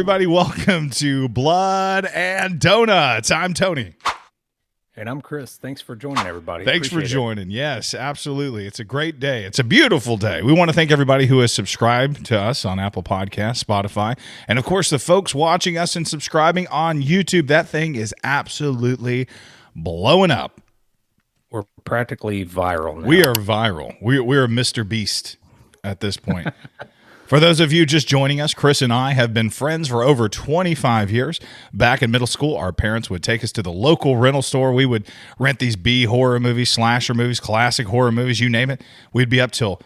everybody. Welcome to Blood and Donuts. I'm Tony. And I'm Chris. Thanks for joining, everybody. Thanks for joining. Yes, absolutely. It's a great day. It's a beautiful day. We want to thank everybody who has subscribed to us on Apple Podcasts, Spotify, and of course the folks watching us and subscribing on YouTube. That thing is absolutely blowing up. We're practically viral now. We are viral. We're Mr. Beast at this point. For those of you just joining us, Chris and I have been friends for over 25 years. Back in middle school, our parents would take us to the local rental store. We would rent these B horror movies, slasher movies, classic horror movies, you name it. We'd be up till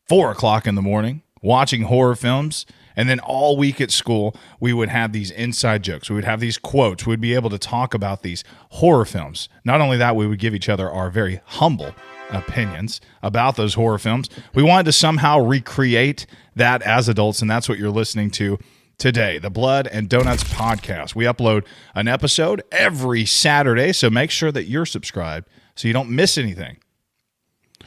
4 o'clock in the morning watching horror films. And then all week at school, we would have these inside jokes. We would have these quotes. We'd be able to talk about these horror films. Not only that, we would give each other our very humble opinions about those horror films. We wanted to somehow recreate that as adults, and that's what you're listening to today, the Blood and Donuts podcast. We upload an episode every Saturday, so make sure that you're subscribed so you don't miss anything.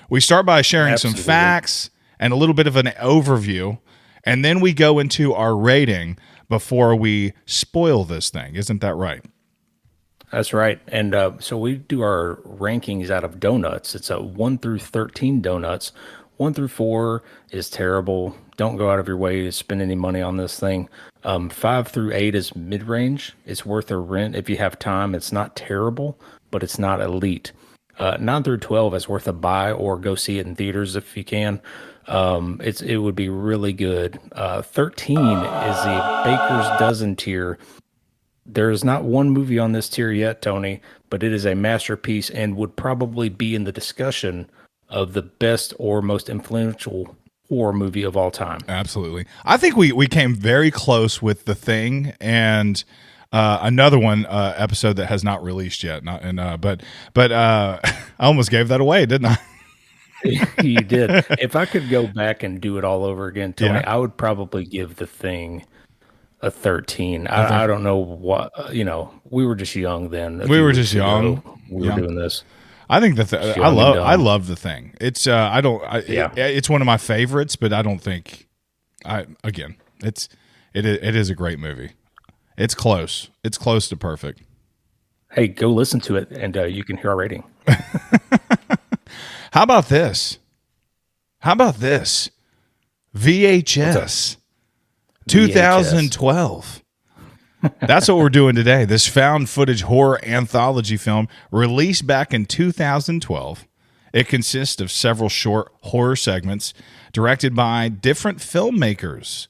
We start by sharing some facts and a little bit of an overview, and then we go into our rating before we spoil this thing. Isn't that right? That's right. And so we do our rankings out of donuts. It's a 1 through 13 donuts. 1 through 4 is terrible. Don't go out of your way to spend any money on this thing. 5 through 8 is mid-range. It's worth a rent if you have time. It's not terrible, but it's not elite. 9 through 12 is worth a buy or go see it in theaters if you can. It would be really good. 13 is the Baker's Dozen tier. There is not one movie on this tier yet, Tony, but it is a masterpiece and would probably be in the discussion of the best or most influential horror movie of all time. Absolutely. I think we came very close with The Thing and another one episode that has not released yet. But I almost gave that away, didn't I? You did. If I could go back and do it all over again, Tony, I would probably give The Thing a 13. I don't know what, we were just young then. We were just young. We were doing this. I think I love The Thing. It's it's one of my favorites, but I don't think it is a great movie. It's close. It's close to perfect. Hey, go listen to it and you can hear our rating. How about this? VHS 2012. That's what we're doing today. This found footage horror anthology film released back in 2012. It consists of several short horror segments directed by different filmmakers.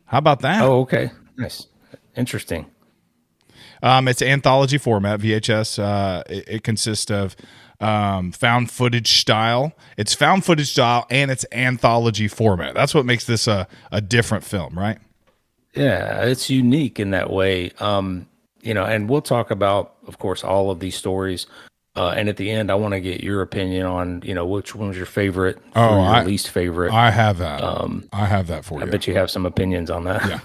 How about that? Oh, okay. Nice. Interesting. It's anthology format, VHS. It consists of found footage style. It's found footage style and it's anthology format. That's what makes this a different film, right? Yeah, it's unique in that way. And we'll talk about, of course, all of these stories. And at the end, I want to get your opinion on, which one was your favorite, your least favorite. I have that. I have that for you. I bet you have some opinions on that. Yeah.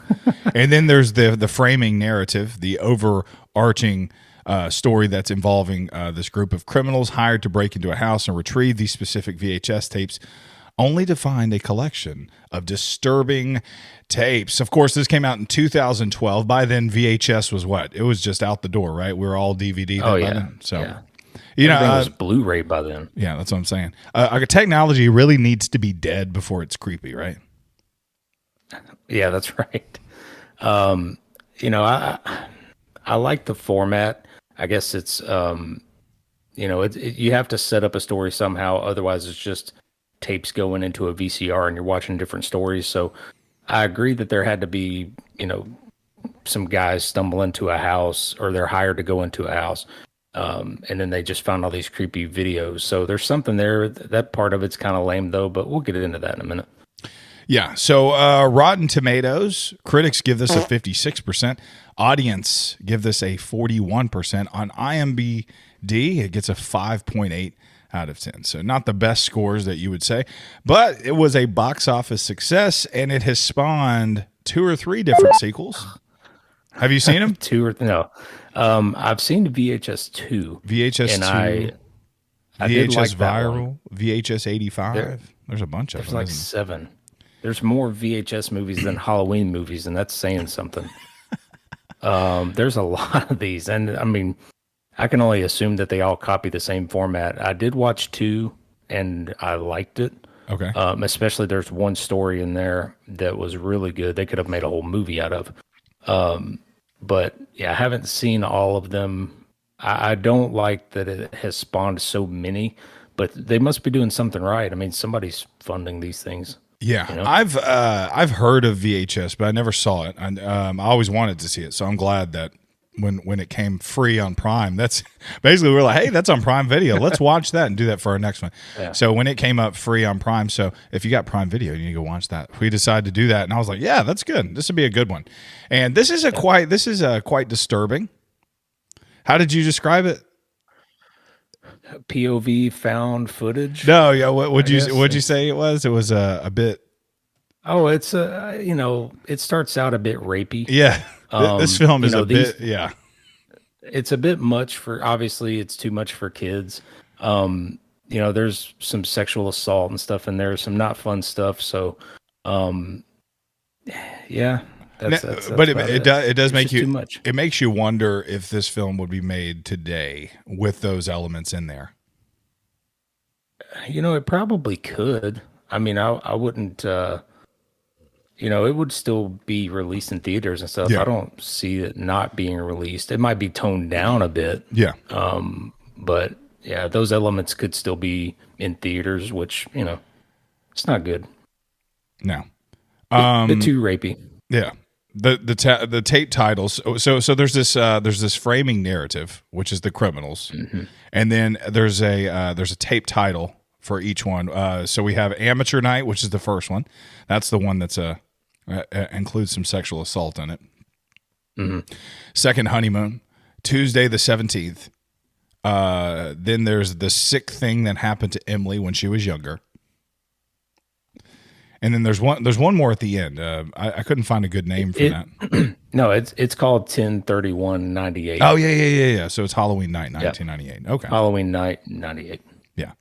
And then there's the framing narrative, the overarching story that's involving this group of criminals hired to break into a house and retrieve these specific VHS tapes, only to find a collection of disturbing tapes. Of course, this came out in 2012. By then, VHS was what? It was just out the door, right? We were all DVD. Oh, yeah. Then. So, yeah. Everything was Blu-ray by then. Yeah, that's what I'm saying. Technology really needs to be dead before it's creepy, right? Yeah, that's right. I like the format. I guess it's, you have to set up a story somehow. Otherwise, it's just tapes going into a VCR and you're watching different stories. So I agree that there had to be, some guys stumble into a house or they're hired to go into a house. And then they just found all these creepy videos. So there's something there. That part of it's kind of lame though, but we'll get into that in a minute. Yeah. So Rotten Tomatoes, critics give this a 56%. Audience give this a 41%. On IMDb, it gets a 5.8 out of 10. So not the best scores that you would say, but it was a box office success and it has spawned 2 or 3 different sequels. Have you seen them? 2 or no. I've seen VHS 2. VHS and 2. I did VHS like that Viral, one. VHS 85. There's a bunch of them. There's like 7. There's more VHS movies than Halloween movies, and that's saying something. There's a lot of these, and I mean, I can only assume that they all copy the same format. I did watch two, and I liked it. Okay. Especially there's one story in there that was really good. They could have made a whole movie out of. But yeah, I haven't seen all of them. I don't like that it has spawned so many, but they must be doing something right. I mean, somebody's funding these things, Yeah, you know? I've heard of VHS, but I never saw it. I always wanted to see it, so I'm glad that when it came free on Prime, that's basically we're like, hey, that's on Prime Video. Let's watch that and do that for our next one. Yeah. So when it came up free on Prime, so if you got Prime Video, you need to go watch that. We decided to do that, and I was like, yeah, that's good. This would be a good one. And this is quite disturbing. How did you describe it? POV found footage. No, yeah. What would I you guess. would you say it was? It was a bit. Oh, it's it starts out a bit rapey. Yeah, this film is a these bit. Yeah. it's a bit much for, obviously it's too much for kids. There's some sexual assault and stuff in there, some not fun stuff. So, yeah, that's But about it does It's make just you too much. it makes you wonder if this film would be made today with those elements in there. It probably could. I mean, I wouldn't. It would still be released in theaters and stuff. Yeah. I don't see it not being released. It might be toned down a bit, Yeah. but yeah, those elements could still be in theaters, which it's not good. No. Bit too rapey. Yeah. The tape titles. So there's this framing narrative, which is the criminals, and then there's a tape title for each one. So we have Amateur Night, which is the first one. That's the one that's includes some sexual assault in it. Second, Honeymoon, Tuesday the 17th. Then there's the sick thing that happened to Emily when she was younger. And then there's one more at the end. I couldn't find a good name for that. No, it's called 10/31/98. Oh yeah. So it's Halloween night, 1998. Okay. Halloween night 98. Yeah.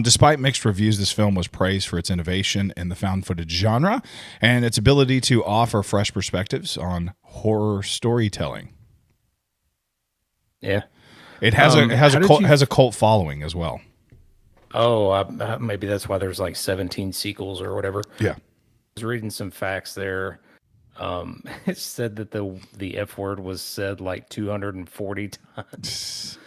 Despite mixed reviews, this film was praised for its innovation in the found footage genre and its ability to offer fresh perspectives on horror storytelling. Yeah. It has has a cult following as well. Oh, maybe that's why there's like 17 sequels or whatever. Yeah. I was reading some facts there. It said that the F word was said like 240 times.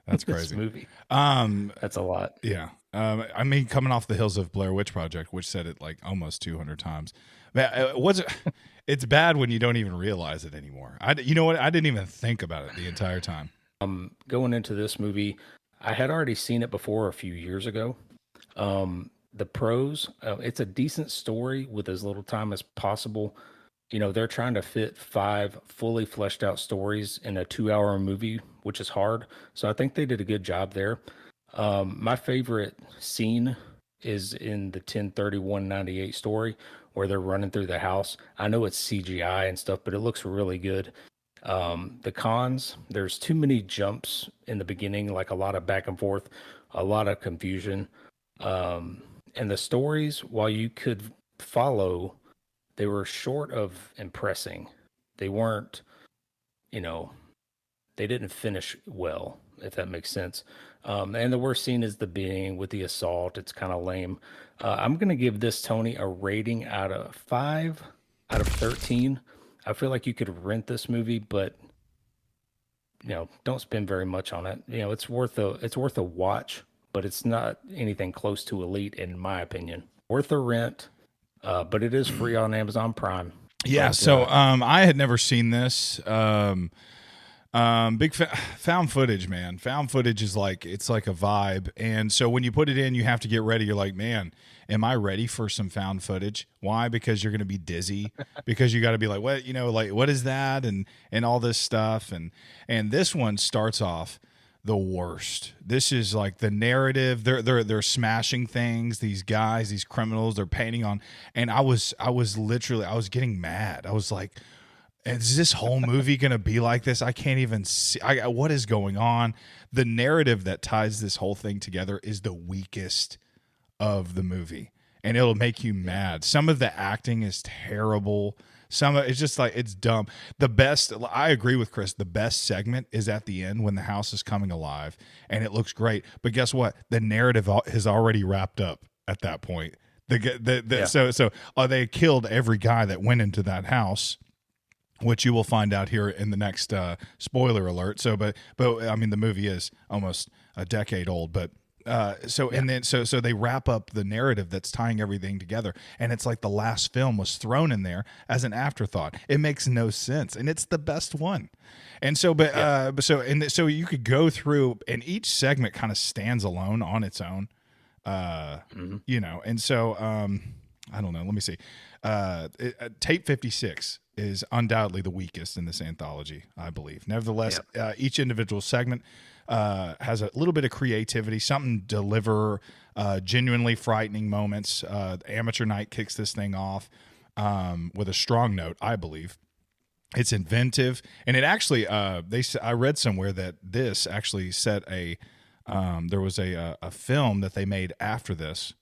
That's This crazy. movie. Um, That's a lot. yeah. I mean, coming off the heels of Blair Witch Project, which said it like almost 200 times. Man, it's bad when you don't even realize it anymore. You know what? I didn't even think about it the entire time. Going into this movie, I had already seen it before a few years ago. The pros, it's a decent story with as little time as possible. They're trying to fit 5 fully fleshed out stories in a 2-hour movie, which is hard. So I think they did a good job there. My favorite scene is in the 10/31/98 story where they're running through the house. I know it's CGI and stuff, but it looks really good. The cons, there's too many jumps in the beginning, like a lot of back and forth, a lot of confusion. And the stories, while you could follow, they were short of impressing. They weren't, they didn't finish well, if that makes sense. And the worst scene is the beginning with the assault. It's kind of lame. I'm going to give this, Tony, a rating out of 5 out of 13. I feel like you could rent this movie, but don't spend very much on it. It's worth a watch, but it's not anything close to elite in my opinion. Worth a rent, but it is free on Amazon Prime. Yeah. But, So I had never seen this. Found footage, man. Found footage is it's like a vibe, and so when you put it in, you have to get ready. You're like, man, am I ready for some found footage? Why? Because you're going to be dizzy. Because you got to be like, what? What is that? And all this stuff. And this one starts off the worst. This is like the narrative. They're smashing things. These guys, these criminals, they're painting on. And I was getting mad. I was like, is this whole movie going to be like this? I can't even see. What is going on? The narrative that ties this whole thing together is the weakest of the movie. and it'll make you mad. Some of the acting is terrible. Some of it's just like it's dumb. The best, I agree with Chris. The best segment is at the end when the house is coming alive and it looks great. But guess what? The narrative has already wrapped up at that point. Yeah. So they killed every guy that went into that house, which you will find out here in the next spoiler alert. So, but I mean, the movie is almost a decade old, but and then so they wrap up the narrative that's tying everything together, and it's like the last film was thrown in there as an afterthought. It makes no sense, and it's the best one. And so, so you could go through, and each segment kind of stands alone on its own. You know, and so I don't know. Let me see. Tape 56 is undoubtedly the weakest in this anthology, I believe. Nevertheless, each individual segment has a little bit of creativity, something to deliver genuinely frightening moments. Amateur Night kicks this thing off with a strong note, I believe. It's inventive, and it actually I read somewhere that this actually set a there was a film that they made after this.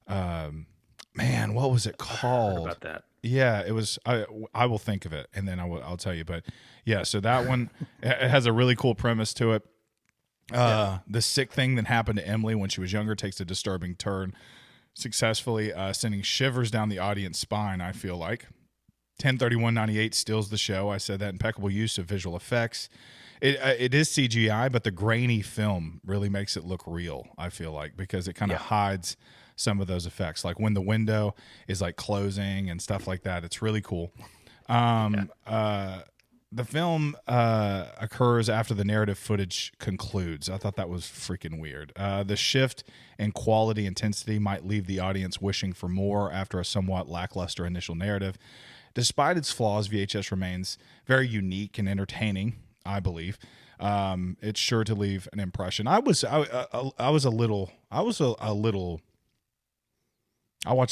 Man, what was it called? I heard about that. Yeah, it was. I will think of it, and then I'll tell you. But yeah, so that one it has a really cool premise to it. The sick thing that happened to Emily when she was younger takes a disturbing turn, successfully sending shivers down the audience spine. I feel like 10/31/98 steals the show. I said that. Impeccable use of visual effects. It is CGI, but the grainy film really makes it look real, I feel like, because it kind of hides some of those effects. Like when the window is like closing and stuff like that. It's really cool. The film occurs after the narrative footage concludes. I thought that was freaking weird. The shift in quality intensity might leave the audience wishing for more after a somewhat lackluster initial narrative. Despite its flaws, VHS remains very unique and entertaining, I believe. It's sure to leave an impression. I watch a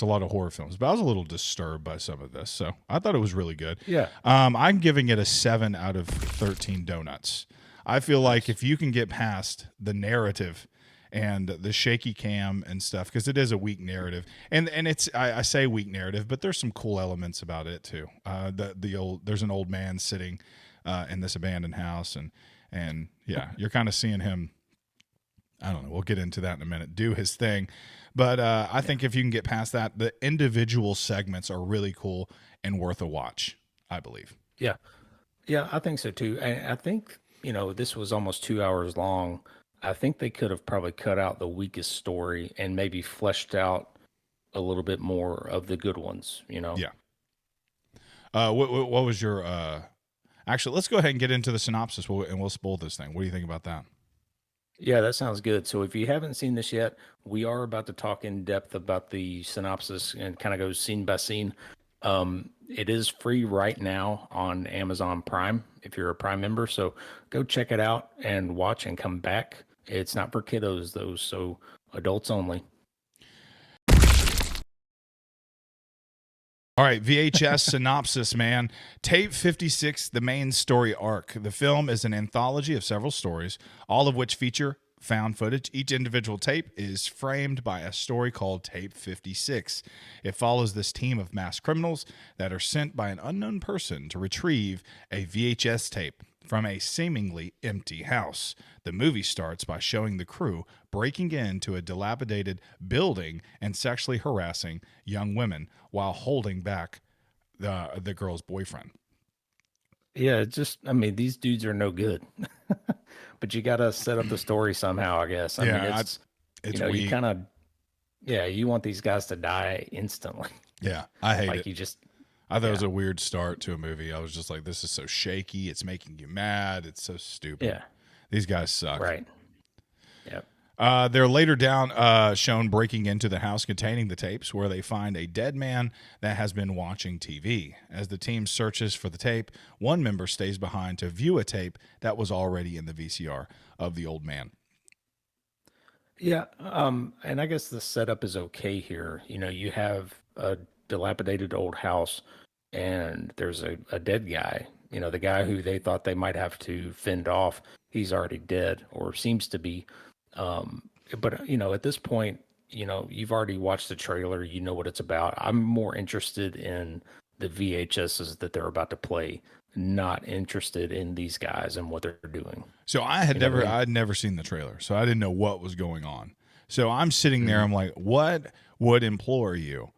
lot of horror films, but I was a little disturbed by some of this. So I thought it was really good. Yeah. I'm giving it a 7 out of 13 donuts. I feel like if you can get past the narrative and the shaky cam and stuff, because it is a weak narrative, and it's I say weak narrative, but there's some cool elements about it too. There's an old man sitting in this abandoned house, and yeah, you're kind of seeing him. I don't know. We'll get into that in a minute. Do his thing. But I think if you can get past that, the individual segments are really cool and worth a watch, I believe. Yeah. Yeah, I think so too. And I think, this was almost 2 hours long. I think they could have probably cut out the weakest story and maybe fleshed out a little bit more of the good ones, Yeah. What was your actually, let's go ahead and get into the synopsis and we'll spoil this thing. What do you think about that? Yeah, that sounds good. So if you haven't seen this yet, we are about to talk in depth about the synopsis and kind of go scene by scene. It is free right now on Amazon Prime if you're a Prime member. So go check it out and watch and come back. It's not for kiddos though, so adults only. All right, VHS synopsis, man. Tape 56, the main story arc. The film is an anthology of several stories, all of which feature found footage. Each individual tape is framed by a story called Tape 56. It follows this team of masked criminals that are sent by an unknown person to retrieve a VHS tape from a seemingly empty house. The movie starts by showing the crew breaking into a dilapidated building and sexually harassing young women while holding back the girl's boyfriend. Yeah, these dudes are no good. But you got to set up the story somehow, I guess. I mean, it's you kind of, you want these guys to die instantly. Yeah, I hate it. I thought it was a weird start to a movie. I was just like, this is so shaky. It's making you mad. It's so stupid. Yeah. These guys suck. Right. Yep. They're later shown breaking into the house containing the tapes where they find a dead man that has been watching TV. As the team searches for the tape, one member stays behind to view a tape that was already in the VCR of the old man. Yeah. And I guess the setup is okay here. You have a dilapidated old house and there's a dead guy, the guy who they thought they might have to fend off. He's already dead or seems to be. But at this point, you've already watched the trailer, you know what it's about. I'm more interested in the VHSs that they're about to play, not interested in these guys and what they're doing. So You know what I mean? I'd never seen the trailer, so I didn't know what was going on. So I'm sitting there, Mhm. I'm like, what would implore you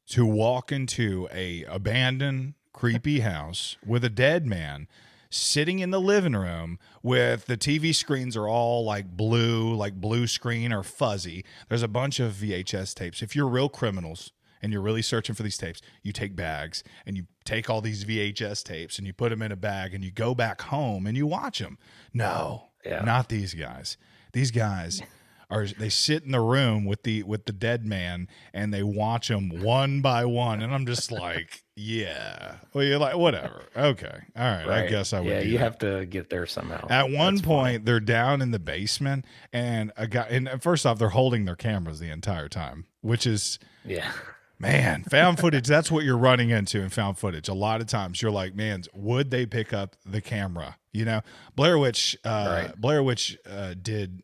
to walk into a abandoned, creepy house with a dead man sitting in the living room with the TV screens are all like blue screen or fuzzy. There's a bunch of VHS tapes. If you're real criminals and you're really searching for these tapes, you take bags and you take all these VHS tapes and you put them in a bag and you go back home and you watch them. No, Yeah. not these guys. These guys are they sit in the room with the dead man and they watch him one by one, and I'm just like, yeah, well, you're like, whatever, okay, all right, I Right. guess I would Yeah, do you that. have to get there somehow. At one That's funny. point, they're down in the basement, and a guy. And first off, they're holding their cameras the entire time, which is, Yeah. man, found footage. That's what you're running into in found footage. A lot of times, you're like, man, would they pick up the camera? You know, Blair Witch. Right. Blair Witch did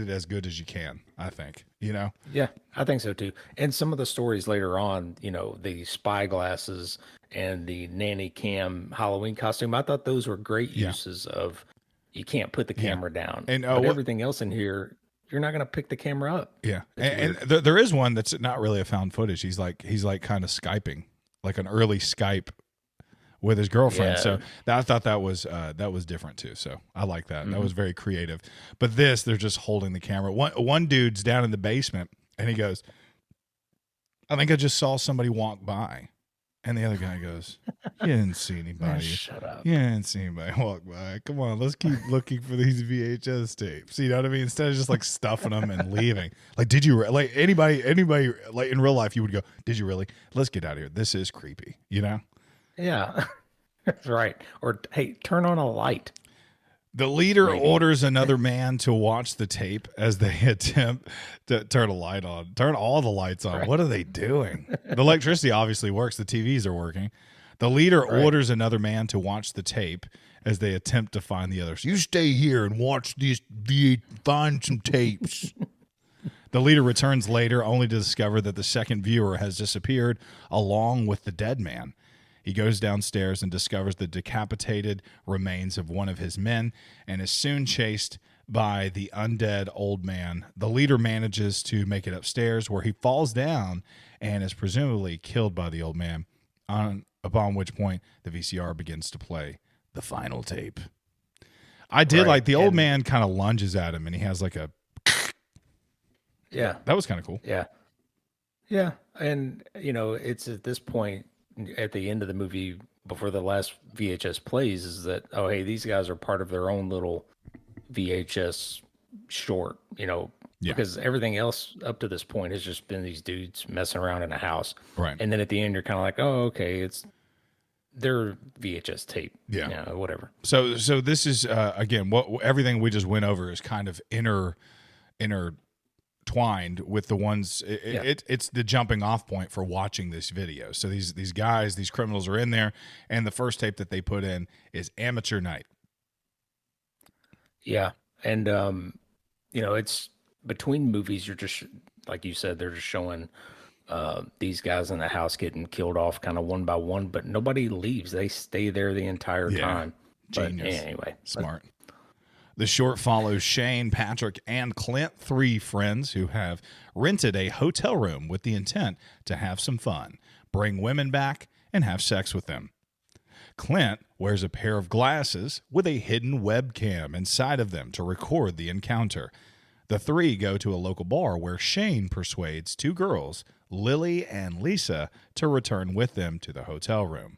it as good as you can. I think. You know. Yeah, I think so too. And some of the stories later on, the spy glasses and the nanny cam Halloween costume, I thought those were great Yeah. uses of you can't put the camera down. And, but what- everything else in here, you're not going to pick the camera up. Yeah, It's and there is one that's not really a found footage. He's like kind of Skyping, like an early Skype with his girlfriend. Yeah. So I thought that was different too. So I like that. Mm-hmm. That was very creative. But this, they're just holding the camera. One dude's down in the basement, and he goes, "I think I just saw somebody walk by," and the other guy goes, "You didn't see anybody." Shut up. You didn't see anybody walk by. Come on, let's keep looking for these VHS tapes. You know what I mean? Instead of just like stuffing them and leaving. Like, did you like anybody like in real life? You would go, "Did you really? Let's get out of here. This is creepy." You know. Yeah, that's right. Or hey, turn on a light. The leader Maybe. orders another man to watch the tape as they attempt to turn a light on. Turn all the lights on. Right. What are they doing? The electricity obviously works. The TVs are working. The leader orders another man to watch the tape as they attempt to find the others. You stay here and watch these, find some tapes. The leader returns later only to discover that the second viewer has disappeared along with the dead man. He goes downstairs and discovers the decapitated remains of one of his men and is soon chased by the undead old man. The leader manages to make it upstairs where he falls down and is presumably killed by the old man, upon which point the VCR begins to play the final tape. I did Right, like the old and- man kind of lunges at him and he has like a, Yeah. that was kind of cool. Yeah. Yeah. And, it's at this point at the end of the movie before the last VHS plays is that, oh, hey, these guys are part of their own little VHS short, Yeah. because everything else up to this point has just been these dudes messing around in a house. Right. And then at the end, you're kind of like, oh, okay, it's their VHS tape. Yeah. Whatever. So this is again what everything we just went over is kind of intertwined with the ones. It's the jumping off point for watching this video. So these guys, these criminals are in there, and the first tape that they put in is Amateur Night. Yeah. And, it's between movies, you're just, like you said, they're just showing these guys in the house getting killed off kind of one by one, but nobody leaves. They stay there the entire Yeah. time. But Genius. anyway, Smart. The short follows Shane, Patrick, and Clint, three friends who have rented a hotel room with the intent to have some fun, bring women back, and have sex with them. Clint wears a pair of glasses with a hidden webcam inside of them to record the encounter. The three go to a local bar where Shane persuades two girls, Lily and Lisa, to return with them to the hotel room.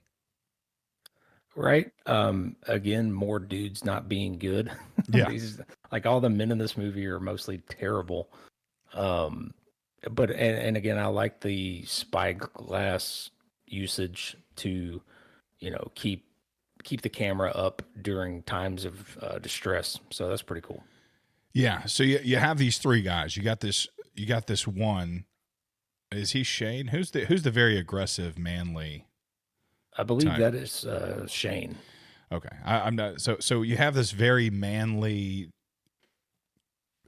right. Again, more dudes not being good. Yeah. Like all the men in this movie are mostly terrible. But and again, I like the spyglass usage to, keep the camera up during times of distress. So that's pretty cool. Yeah, so you have these three guys. You got this one. Is he Shane? Who's the very aggressive, manly? I believe Type. that is Shane. Okay, I'm not. So you have this very manly,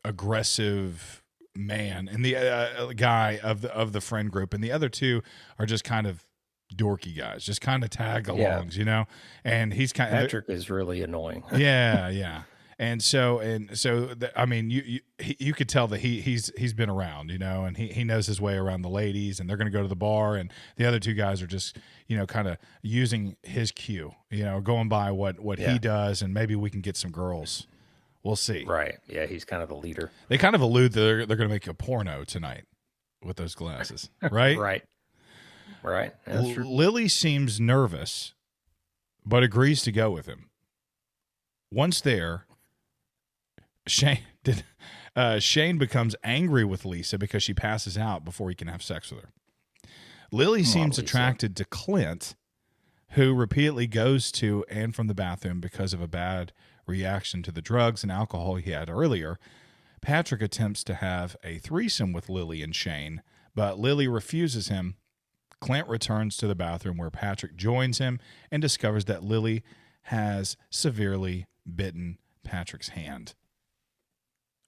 aggressive man, and the guy of the friend group, and the other two are just kind of dorky guys, just kind of tag Yeah. alongs, you know. And he's kind of Patrick is really annoying. yeah. I mean, you could tell that he's been around, you know, and he knows his way around the ladies, and they're going to go to the bar, and the other two guys are just, you know, kind of using his cue, you know, going by what Yeah. he does, and maybe we can get some girls. We'll see. Right. Yeah, he's kind of the leader. They kind of allude that they're going to make a porno tonight with those glasses, right? Right. Right. That's true. Lily seems nervous, but agrees to go with him. Once there, Shane becomes angry with Lisa because she passes out before he can have sex with her. Lily seems Lisa. attracted to Clint, who repeatedly goes to and from the bathroom because of a bad reaction to the drugs and alcohol he had earlier. Patrick attempts to have a threesome with Lily and Shane, but Lily refuses him. Clint returns to the bathroom where Patrick joins him and discovers that Lily has severely bitten Patrick's hand.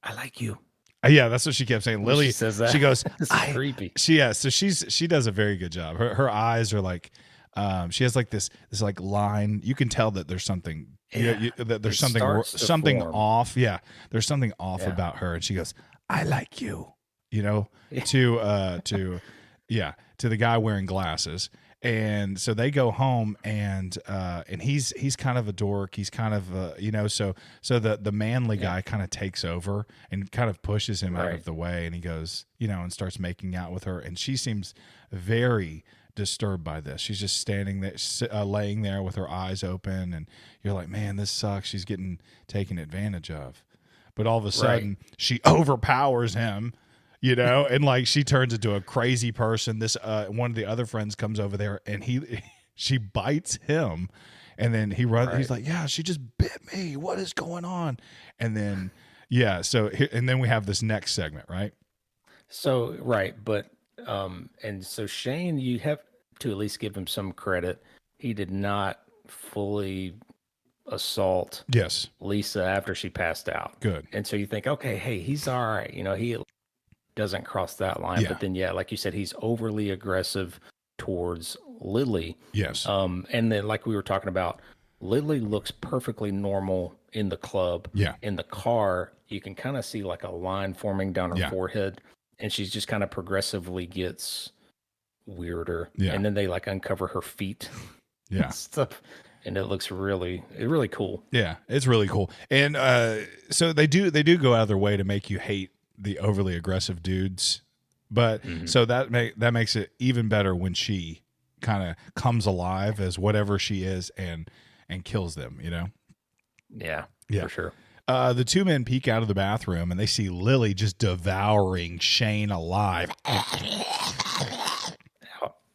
I like you. Yeah, that's what she kept saying. Lily She says that. She goes, This is creepy. So she does a very good job. Her eyes are like, she has like this like line. You can tell that there's something, that there's It starts to something form. off. Yeah, there's something off Yeah. about her, and she goes, "I like you," you know, to the guy wearing glasses. And so they go home, and he's kind of a dork. He's kind of so the manly guy kind of takes over and kind of pushes him out of Right. the way, and he goes, and starts making out with her, and she seems very disturbed by this. She's just standing there, laying there with her eyes open, and you're like, man, this sucks. She's getting taken advantage of. But all of a sudden, she overpowers him. And like she turns into a crazy person. This one of the other friends comes over there, and she bites him, and then he runs. Right. He's like, "Yeah, she just bit me. What is going on?" And then and then we have this next segment, right? So right, but and so Shane, you have to at least give him some credit. He did not fully assault Yes, Lisa after she passed out. good. And so you think, okay, hey, he's all right. He doesn't cross that line. Yeah. But then, like you said, he's overly aggressive towards Lily. Yes, And then, like we were talking about, Lily looks perfectly normal in the club. Yeah. In the car, you can kind of see like a line forming down her forehead, and she's just kind of progressively gets weirder. Yeah. And then they like uncover her feet. yeah. Stuff. And it looks really cool. Yeah, it's really cool. And so they do go out of their way to make you hate the overly aggressive dudes. But so that makes it even better when she kind of comes alive as whatever she is and kills them, Yeah, Yeah. for sure. The two men peek out of the bathroom and they see Lily just devouring Shane alive.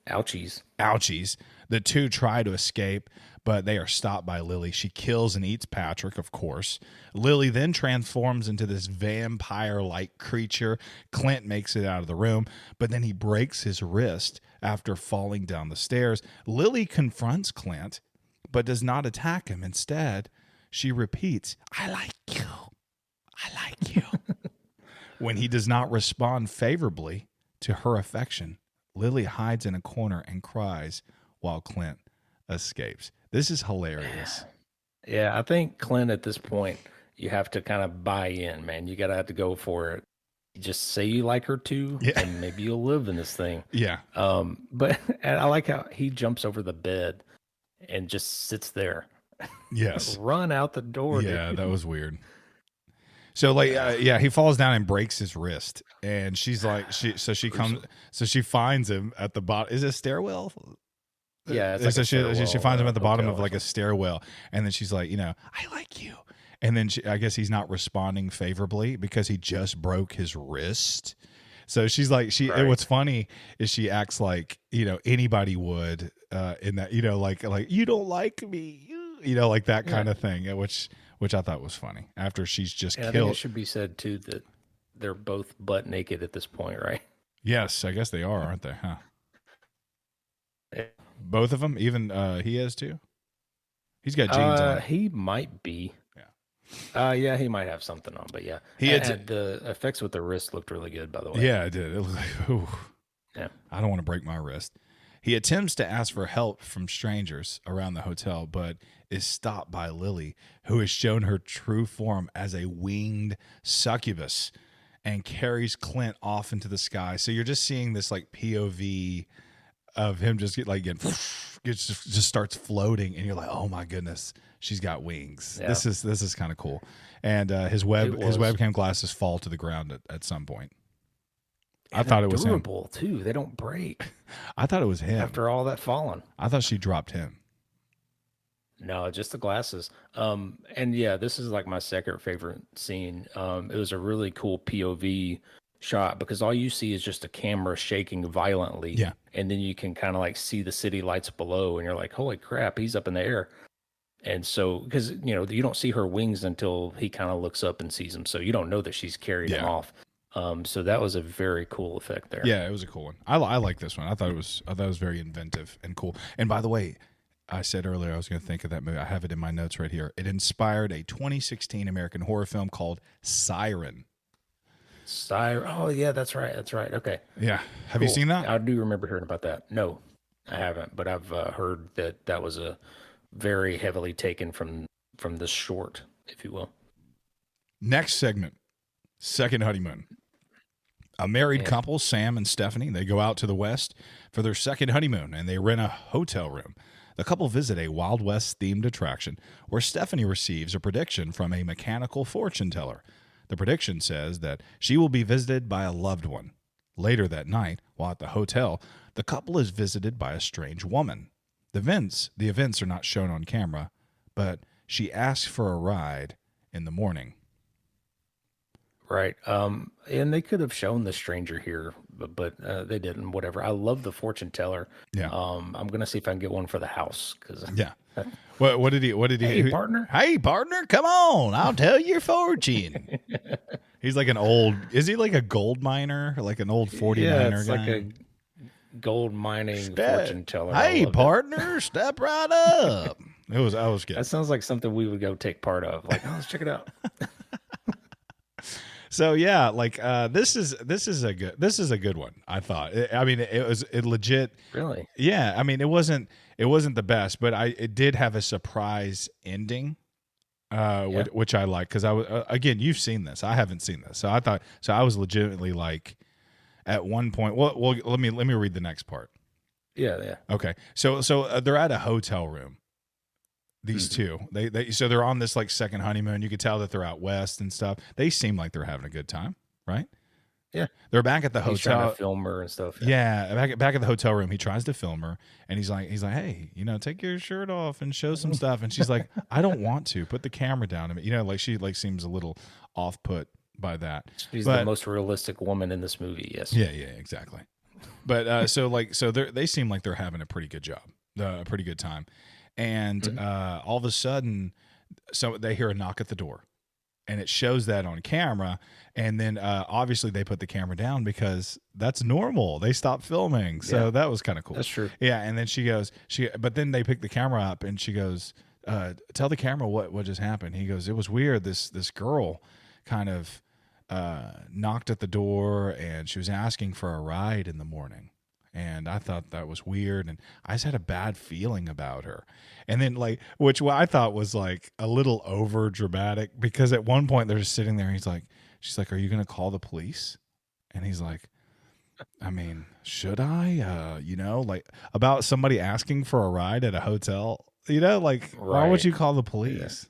Ouchies. Ouchies. The two try to escape, but they are stopped by Lily. She kills and eats Patrick, of course. Lily then transforms into this vampire-like creature. Clint makes it out of the room, but then he breaks his wrist after falling down the stairs. Lily confronts Clint, but does not attack him. Instead, she repeats, "I like you. I like you." When he does not respond favorably to her affection, Lily hides in a corner and cries while Clint escapes. This is hilarious. Yeah, I think Clint at this point, you have to kind of buy in, man. You gotta have to go for it. You just say you like her too, Yeah. and maybe you'll live in this thing. Yeah. But and I like how he jumps over the bed and just sits there. Yes. Run out the door. Yeah, dude. that was weird. So like, he falls down and breaks his wrist, and she's like, she finds him at the bottom. Is it a stairwell? Yeah, it's like so a she stairwell finds him or at the bottom hotel of or like a stairwell, and then she's like, I like you, and then I guess he's not responding favorably because he just broke his wrist. So she's like, Right. What's funny is she acts like anybody would in that like you don't like me, like that kind of thing, which I thought was funny. After she's just And I think killed. it should be said too that they're both butt naked at this point, right? Yes, I guess they are, aren't they? Huh? Yeah. Both of them, even he is too. He's got jeans on. He might be. Yeah. Yeah, he might have something on, but yeah, He had and the effects with the wrist looked really good, by the way. yeah, it did. It was like, ooh, Yeah. I don't want to break my wrist. He attempts to ask for help from strangers around the hotel, but is stopped by Lily, who has shown her true form as a winged succubus and carries Clint off into the sky. So you're just seeing this like POV of him just just starts floating, and you're like, oh my goodness, she's got wings. Yeah. This is kind of cool. And his webcam glasses fall to the ground at some point. I thought it was him. Durable too. They don't break I thought it was him. after all that falling. I thought she dropped him. No, just the glasses. And yeah, this is like my second favorite scene. It was a really cool POV shot because all you see is just a camera shaking violently. Yeah. And then you can kind of like see the city lights below, and you're like, holy crap, he's up in the air. And so, because you don't see her wings until he kind of looks up and sees them, so you don't know that she's carried him Yeah. off. So that was a very cool effect there. Yeah, it was a cool one. I like this one. I thought it was very inventive and cool. And by the way, I said earlier I was going to think of that movie. I have it in my notes right here. It inspired a 2016 American horror film called Siren. Oh yeah, that's right. That's right. Okay. Yeah, have you Cool. seen that? I do remember hearing about that. No, I haven't, but I've heard that was a very heavily taken from the short, if you will. Next segment, second honeymoon. A married couple, Sam and Stephanie, they go out to the West for their second honeymoon and they rent a hotel room. The couple visit a Wild West themed attraction where Stephanie receives a prediction from a mechanical fortune teller. The prediction says that she will be visited by a loved one. Later that night, while at the hotel, the couple is visited by a strange woman. The events are not shown on camera, but she asks for a ride in the morning. Right. And they could have shown the stranger here, but they didn't. Whatever. I love the fortune teller. Yeah. I'm gonna see if I can get one for the house because Yeah. What did he? Hey, partner. Hey, partner, come on! I'll tell your fortune. He's like an old. Is he like a gold miner, like an old 40 miner it's guy? like a gold mining fortune teller. I Hey, loved it. partner, step right up. I was good. That sounds like something we would go take part of. Like, oh, let's check it out. So yeah, like this is a good one. I thought. I mean, it legit. Really? Yeah, I mean, it wasn't the best, but it did have a surprise ending, which I like because I was again, you've seen this, I haven't seen this, so I was legitimately like, at one point. Well, let me read the next part. Yeah, yeah. Okay, so they're at a hotel room. These two, so they're on this like second honeymoon. You could tell that they're out west and stuff. They seem like they're having a good time, right? Yeah. They're back at the He's trying hotel. to film her and stuff. Yeah, back at the hotel room, he tries to film her, and he's like, hey, take your shirt off and show some stuff. And she's like, I don't want to. Put the camera down. Like she like seems a little off put by that. She's the most realistic woman in this movie. Yes. Yeah, exactly. But so they seem like they're having a pretty good job, a pretty good time, and all of a sudden, so they hear a knock at the door. And it shows that on camera, and then obviously they put the camera down because that's normal. They stopped filming, so that was kind of cool. That's true. Yeah, and then but then they pick the camera up, and she goes, "Tell the camera what just happened." He goes, "It was weird. This girl kind of knocked at the door, and she was asking for a ride in the morning." And I thought that was weird, and I just had a bad feeling about her. And then, which I thought was like a little over dramatic, because at one point they're just sitting there, and she's like, "Are you going to call the police?" And he's like, "I mean, should I? Like about somebody asking for a ride at a hotel, why would you call the police?"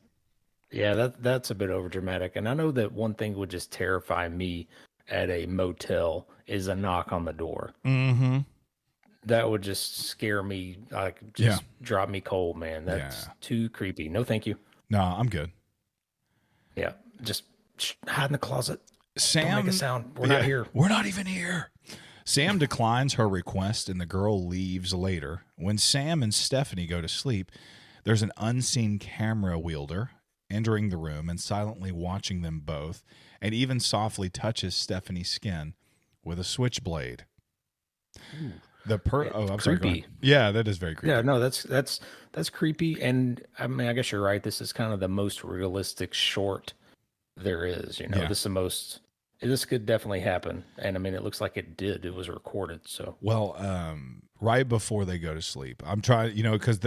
Yeah, that's a bit over dramatic. And I know that one thing would just terrify me at a motel is a knock on the door. Mm-hmm. That would just scare me, drop me cold, man. That's too creepy. No, thank you. No, I'm good. Yeah, just hide in the closet. Sam, don't make a sound. We're not here. We're not even here. Sam declines her request, and the girl leaves later. When Sam and Stephanie go to sleep, there's an unseen camera wielder entering the room and silently watching them both, and even softly touches Stephanie's skin with a switchblade. Oh, I'm sorry. Go ahead. Creepy. Yeah, that is very creepy. Yeah, no, that's creepy. And I mean, I guess you're right. This is kind of the most realistic short there is. Yeah. This is the most. This could definitely happen, and I mean, it looks like it did. It was recorded, so Well, right before they go to sleep, I'm trying, because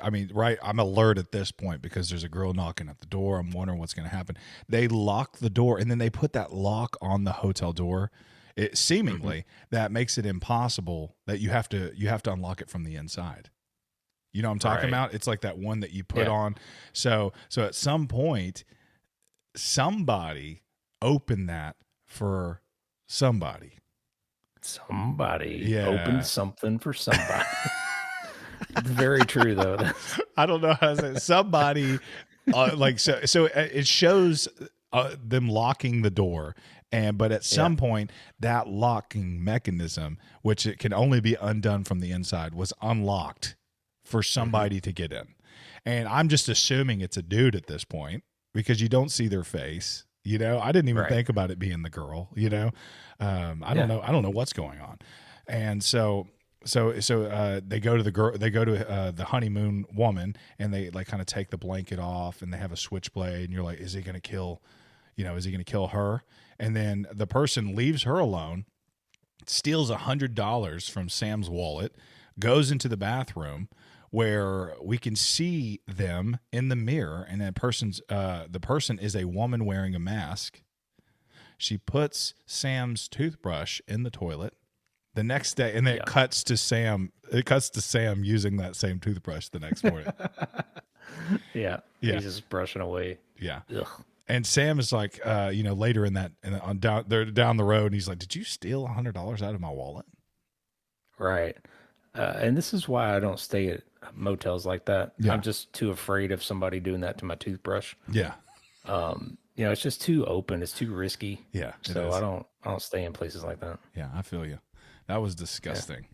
I mean, right, I'm alert at this point because there's a girl knocking at the door. I'm wondering what's going to happen. They lock the door, and then they put that lock on the hotel door. It seemingly that makes it impossible that you have to unlock it from the inside. You know what I'm talking Right. about? It's like that one that you put Yeah. on. So at some point, somebody opened that for somebody. somebody Yeah. opened something for somebody. It's very true, though. I don't know how to say it. Somebody so it shows them locking the door, but at some point that locking mechanism, which it can only be undone from the inside, was unlocked for somebody to get in. And I'm just assuming it's a dude at this point because you don't see their face. I didn't even Right. think about it being the girl. I don't know. I don't know what's going on. And so they go to the girl. They go to the honeymoon woman, and they like kind of take the blanket off, and they have a switchblade. And you're like, is he going to kill? Is he going to kill her? And then the person leaves her alone, steals $100 from Sam's wallet, goes into the bathroom where we can see them in the mirror, and the person is a woman wearing a mask. She puts Sam's toothbrush in the toilet. The next day, and then it cuts to Sam. It cuts to Sam using that same toothbrush the next morning. Yeah. He's just brushing away. Yeah. Ugh. And Sam is like, later they're down the road, and he's like, "Did you steal $100 out of my wallet?" Right. And this is why I don't stay at motels like that. Yeah. I'm just too afraid of somebody doing that to my toothbrush. Yeah. It's just too open. It's too risky. Yeah. it So is. I don't stay in places like that. Yeah, I feel you. That was disgusting.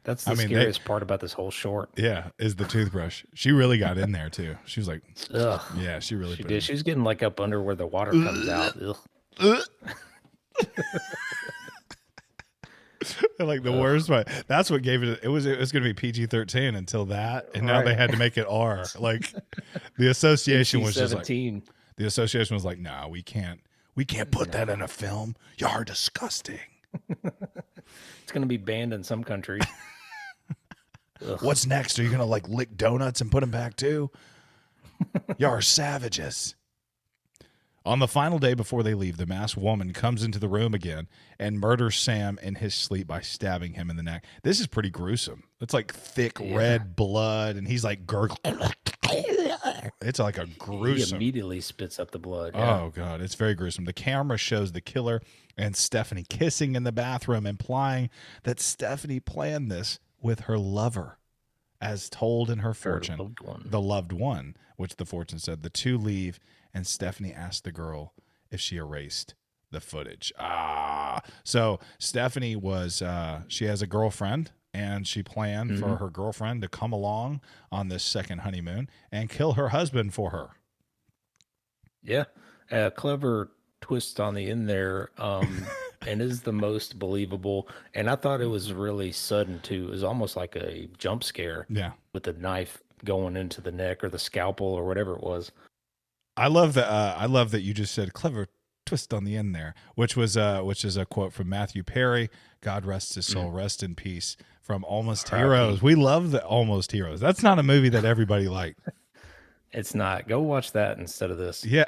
That's the I mean, scariest part about this whole short. Yeah, is the toothbrush. She really got in there too. She was like, Ugh. yeah, she really She put did. it She was getting like up under where the water comes out. Ugh. in. Like the worst part. That's what gave it. It was going to be PG-13 until that, and now they Right. had to make it R. Like the association was just like, 17. the association was like, no, we can't put that in a film. You're disgusting. It's going to be banned in some countries. What's next? Are you going to like lick donuts and put them back too? You're savages. On the final day before they leave, the masked woman comes into the room again and murders Sam in his sleep by stabbing him in the neck. This is pretty gruesome. It's like thick red blood, and he's like gurgling. It's like a He gruesome. immediately spits up the blood. Yeah. Oh god, it's very gruesome. The camera shows the killer and Stephanie kissing in the bathroom, implying that Stephanie planned this with her lover, as told in her fortune. loved one. The loved one, which the fortune said. The two leave, and Stephanie asked the girl if she erased the footage. So Stephanie was she has a girlfriend, and she planned for her girlfriend to come along on this second honeymoon and kill her husband for her. Yeah. A clever twist on the end there. And is the most believable. And I thought it was really sudden too. It was almost like a jump scare. Yeah. With the knife going into the neck or the scalpel or whatever it was. I love that. I love that you just said clever twist on the end there, which is a quote from Matthew Perry. God rest his soul, rest in peace. From Almost Heroes. We love the Almost Heroes. That's not a movie that everybody liked. It's not. Go watch that instead of this. Yeah.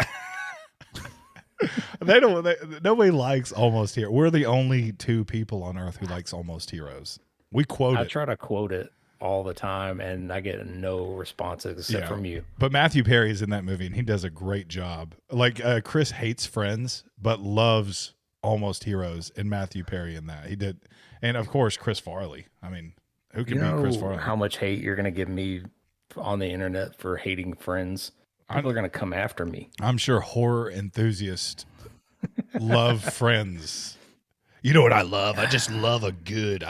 Nobody likes Almost Heroes. We're the only two people on earth who likes Almost Heroes. We quote I it. try to quote it all the time, and I get no responses except from you. But Matthew Perry is in that movie, and he does a great job. Like Chris hates Friends, but loves Almost Heroes, and Matthew Perry in that. He did, and of course Chris Farley. I mean, who can You beat Chris know Farley? how much hate you're going to give me on the internet for hating Friends? People are going to come after me. I'm sure horror enthusiasts love Friends. You know what I love? I just love a good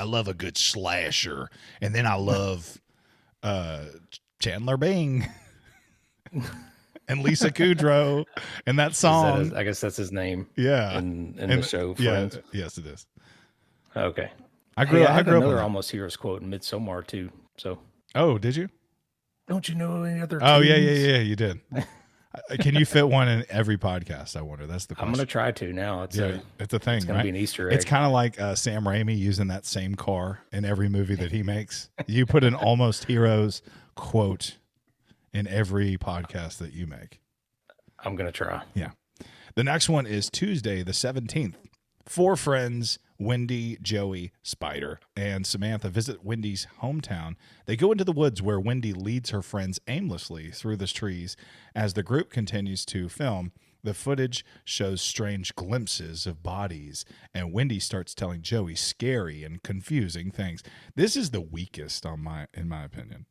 slasher. And then I love Chandler Bing and Lisa Kudrow and that song. I guess that's his name. Yeah. In the show, Friends. Yeah, yes, it is. Okay. I Hey, grew I I had grew up on another that. Almost Heroes quote in Midsommar too. So, Oh, did you? don't you know any other Oh yeah, yeah, tunes? yeah. You did. Can you fit one in every podcast? I wonder. That's the I'm gonna question. try to now. Yeah, it's a It's thing, gonna right? be an Easter It's egg. kind of like Sam Raimi using that same car in every movie that he makes. You put an Almost Heroes quote in every podcast that you make. I'm gonna try. Yeah. The next one is Tuesday, the 17th. Four friends, Wendy, Joey, Spider, and Samantha visit Wendy's hometown. They go into the woods where Wendy leads her friends aimlessly through the trees. As the group continues to film, the footage shows strange glimpses of bodies, and Wendy starts telling Joey scary and confusing things. This is the weakest in my opinion.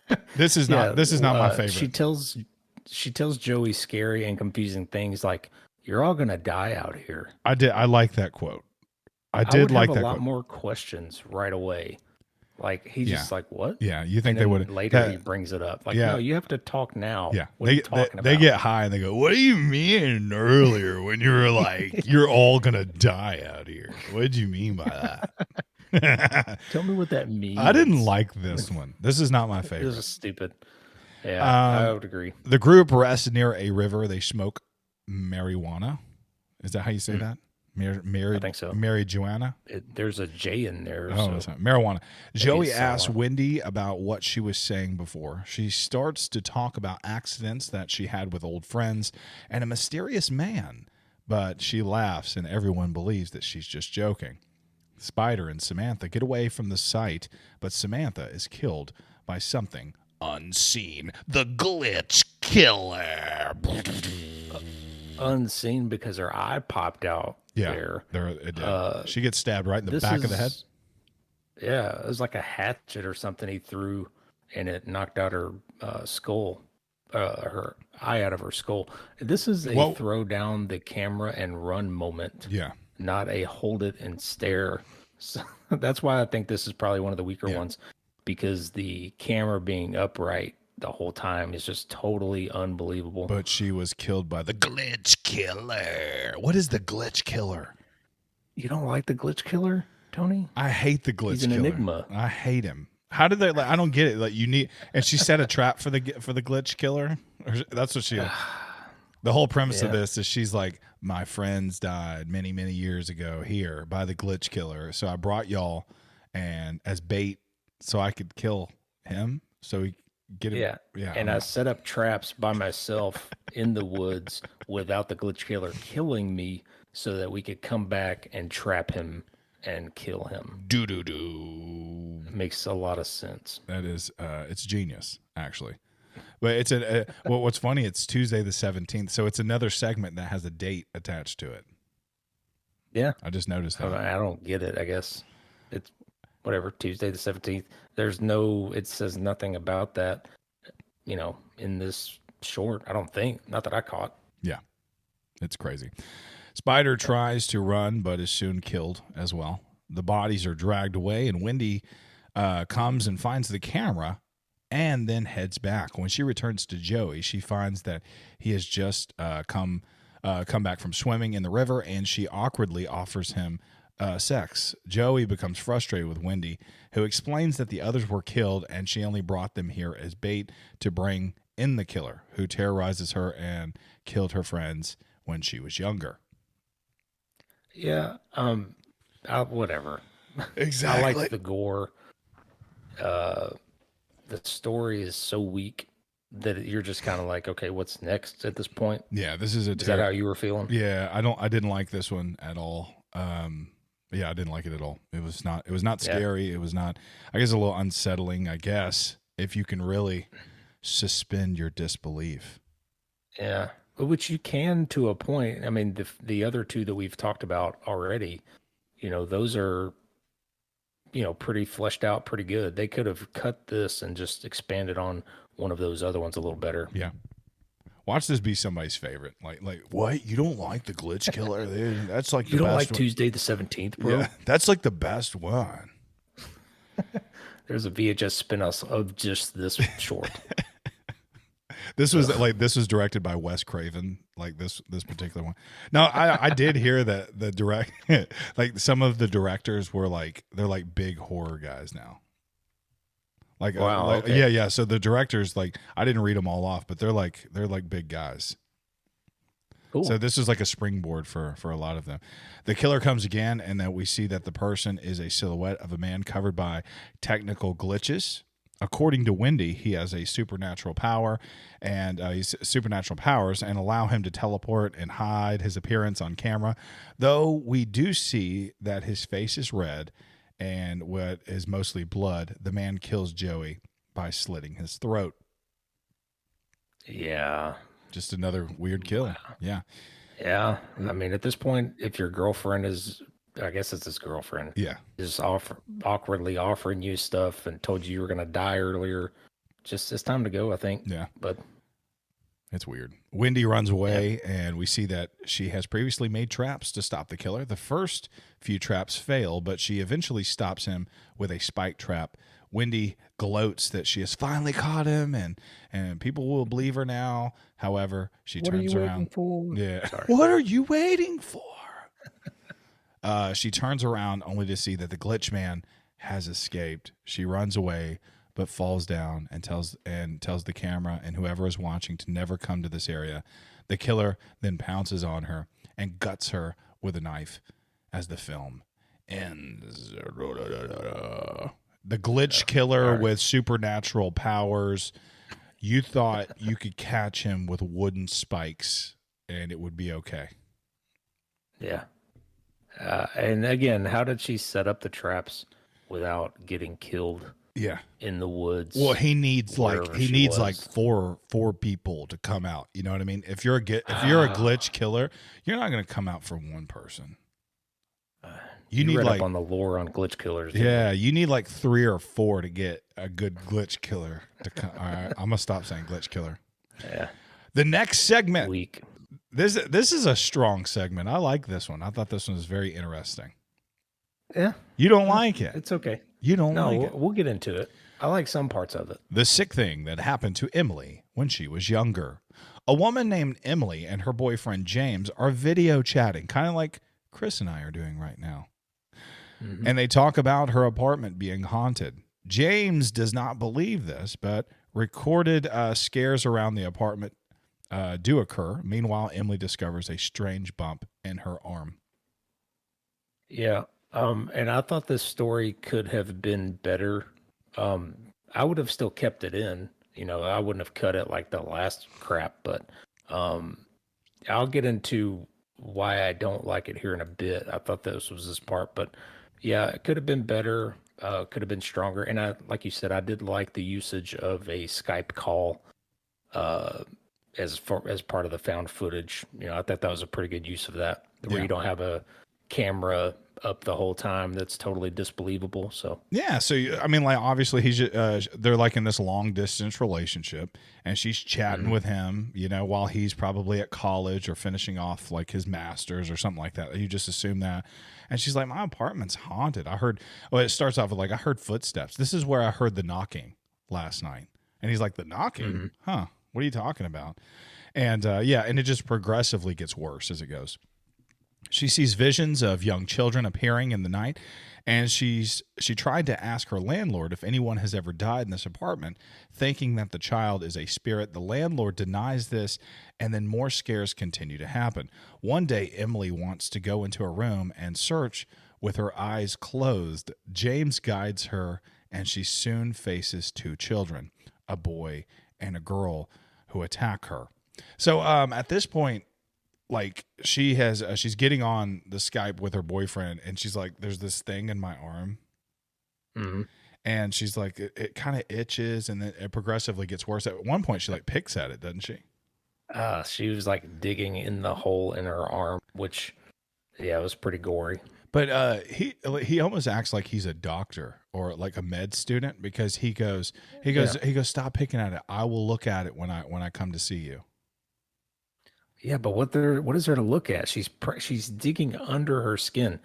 Yeah, This is not my she favorite. tells Joey scary and confusing things like, "You're all gonna die out here." I like that quote. I I did would have like a that lot quote. more questions right away. Like he Yeah. just like what? Yeah, you think And they then would later he that brings it up. Like, yeah. no, you have to talk now. Yeah, What are you talking they about? get high and they go, "What do you mean earlier when you were like you're all gonna die out here? What did you mean by that?" Tell me what that means. I didn't like this one. This is not my This favorite. is stupid. Yeah, I would agree. The group rests near a river. They smoke marijuana. Is that how you say that? I think so. Mary Joanna. There's a J in there. Oh, So that's not marijuana. Joey it's asks silent. Wendy about what she was saying before. She starts to talk about accidents that she had with old friends and a mysterious man, but she laughs and everyone believes that she's just joking. Spider and Samantha get away from the site, but Samantha is killed by something unseen. The glitch killer. Unseen because her eye popped out there. It did. She gets stabbed right in the This back is, of the head. Yeah, it was like a hatchet or something he threw, and it knocked out her skull, her eye out of her skull. This is a Whoa. throw down the camera and run moment, Yeah. not a hold it and stare. So that's why I think this is probably one of the weaker ones, because the camera being upright the whole time is just totally unbelievable. But she was killed by the glitch killer. What is the glitch killer? You don't like the glitch killer, Tony? I hate the glitch He's an killer. enigma. I hate him. How did they? Like, I don't get it. Like you need, and she set a trap for the glitch killer. Or that's what she. The whole premise of this is she's like, my friends died many years ago here by the glitch killer, so I brought y'all and as bait so I could kill him. So we get him. Yeah. And I set up traps by myself in the woods without the glitch killer killing me so that we could come back and trap him and kill him. Do. It makes a lot of sense. That is, it's genius, actually. But it's well, what's funny, it's Tuesday the 17th, so it's another segment that has a date attached to it. Yeah. I just noticed that. I don't get it, I guess. It's whatever, Tuesday the 17th. It says nothing about that, in this short, I don't think. Not that I caught. Yeah. It's crazy. Spider tries to run, but is soon killed as well. The bodies are dragged away, and Wendy comes and finds the camera and then heads back. When she returns to Joey, she finds that he has just come back from swimming in the river, and she awkwardly offers him sex. Joey becomes frustrated with Wendy, who explains that the others were killed and she only brought them here as bait to bring in the killer, who terrorizes her and killed her friends when she was younger. Yeah. Whatever. Exactly. I like the gore. The story is so weak that you're just kind of like, okay, what's next at this point? Yeah, this is Is that how you were feeling? Yeah, I didn't like this one at all. Yeah, I didn't like it at all. It was not scary. It was not, I guess, a little unsettling, I guess, if you can really suspend your disbelief. Yeah, which you can to a point. I mean, the other two that we've talked about already, those are, pretty fleshed out, pretty good. They could have cut this and just expanded on one of those other ones a little better. Yeah. Watch this be somebody's favorite. Like what? You don't like the glitch killer? That's like You the don't best like Tuesday the 17th, bro? Yeah, that's like the best one. There's a VHS spin-off of just this short. this was directed by Wes Craven, like this particular one. No, I did hear that the direct like some of the directors were like they're like big horror guys now. Like, Wow, okay. yeah. So the directors, like, I didn't read them all off, but they're like big guys. Cool. So this is like a springboard for a lot of them. The killer comes again, and then we see that the person is a silhouette of a man covered by technical glitches. According to Wendy, he has a supernatural power, and he's supernatural powers, and allow him to teleport and hide his appearance on camera. Though we do see that his face is red, and what is mostly blood, the man kills Joey by slitting his throat. Yeah. Just another weird kill. Yeah. Yeah. I mean, at this point, if your girlfriend is, I guess it's his girlfriend, Yeah. is awkwardly offering you stuff and told you were going to die earlier, just it's time to go, I think. Yeah. But it's weird. Wendy runs away, and we see that she has previously made traps to stop the killer. The first few traps fail, but she eventually stops him with a spike trap. Wendy gloats that she has finally caught him, and people will believe her now. However, she turns around. Yeah. Sorry. What are you waiting for? She turns around only to see that the glitch man has escaped. She runs away, but falls down and tells the camera and whoever is watching to never come to this area. The killer then pounces on her and guts her with a knife as the film ends. The glitch killer with supernatural powers. You thought you could catch him with wooden spikes and it would be okay. Yeah. And again, how did she set up the traps without getting killed? Yeah. In the woods. Well, he needs like was. four people to come out. You know what I mean? If you're a glitch killer, you're not going to come out from one person. You need read like up on the lore on glitch killers. Yeah, you need like 3 or 4 to get a good glitch killer to come. All right, I'm gonna stop saying glitch killer. Yeah. The next segment. Weak. This is a strong segment. I like this one. I thought this one was very interesting. Yeah. You don't like it. It's okay. You don't like it. We'll get into it. I like some parts of it. The sick thing that happened to Emily when she was younger. A woman named Emily and her boyfriend James are video chatting, kind of like Chris and I are doing right now. Mm-hmm. And they talk about her apartment being haunted. James does not believe this, but recorded scares around the apartment do occur. Meanwhile, Emily discovers a strange bump in her arm. Yeah. And I thought this story could have been better. I would have still kept it in. You know, I wouldn't have cut it like the last crap, but I'll get into why I don't like it here in a bit. I thought this was this part, but yeah, it could have been better, could have been stronger. And I, like you said, I did like the usage of a Skype call as part of the found footage. You know, I thought that was a pretty good use of that, where you don't have a camera up the whole time that's totally disbelievable. So yeah, so I mean, like obviously he's they're like in this long distance relationship, and she's chatting with him, you know, while he's probably at college or finishing off like his master's or something like that. You just assume that, and she's like, my apartment's haunted. I heard. Well, it starts off with like, I heard footsteps. This is where I heard the knocking last night, and he's like, the knocking, huh? What are you talking about? And yeah, and it just progressively gets worse as it goes. She sees visions of young children appearing in the night, and she tried to ask her landlord if anyone has ever died in this apartment, thinking that the child is a spirit. The landlord denies this, and then more scares continue to happen. One day, Emily wants to go into a room and search with her eyes closed. James guides her, and she soon faces 2 children, a boy and a girl, who attack her. So at this point, like she has, she's getting on the Skype with her boyfriend, and she's like, "There's this thing in my arm," and she's like, "It kind of itches," and then it progressively gets worse. At one point, she like picks at it, doesn't she? She was like digging in the hole in her arm, which, yeah, it was pretty gory. But he almost acts like he's a doctor or like a med student, because he goes, "Stop picking at it. I will look at it when I come to see you." Yeah, but what is there to look at? She's digging under her skin.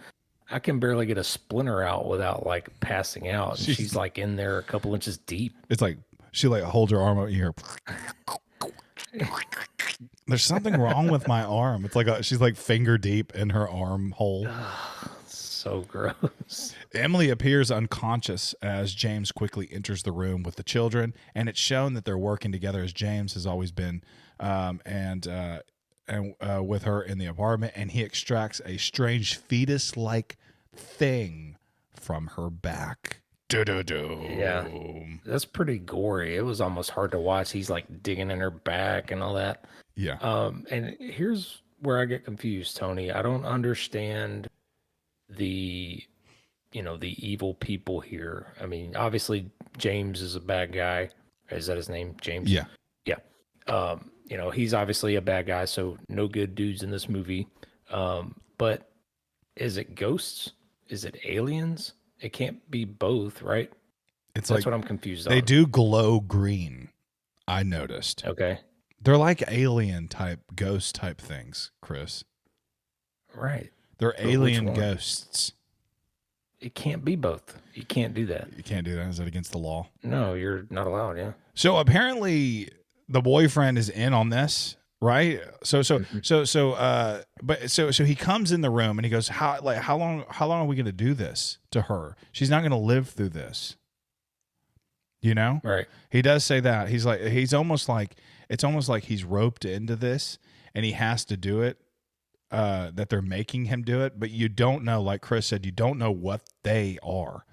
I can barely get a splinter out without like passing out. She's like in there a couple inches deep. It's like she like holds her arm out here. There's something wrong with my arm. It's like she's like finger deep in her armhole. So gross. Emily appears unconscious as James quickly enters the room with the children, and it's shown that they're working together as James has always been, and with her in the apartment, and he extracts a strange fetus-like thing from her back. Yeah, that's pretty gory. It was almost hard to watch. He's like digging in her back and all that. Yeah. And here's where I get confused, Tony. I don't understand the the evil people here. I mean, obviously James is a bad guy. Is that his name? James? Yeah. Yeah. He's obviously a bad guy, so no good dudes in this movie. But is it ghosts? Is it aliens? It can't be both, right? It's That's like what I'm confused they on. do glow green. I noticed. Okay. They're like alien type, ghost type things, Chris. Right. They're But which alien one? ghosts. It can't be both. You can't do that. You can't do that. Is that against the law? No, you're not allowed, yeah. So apparently the boyfriend is in on this, right? So he comes in the room and he goes, how long are we going to do this to her? She's not going to live through this. You know? Right. He does say that. It's almost like he's roped into this and he has to do it. That they're making him do it, but you don't know, like Chris said, you don't know what they are.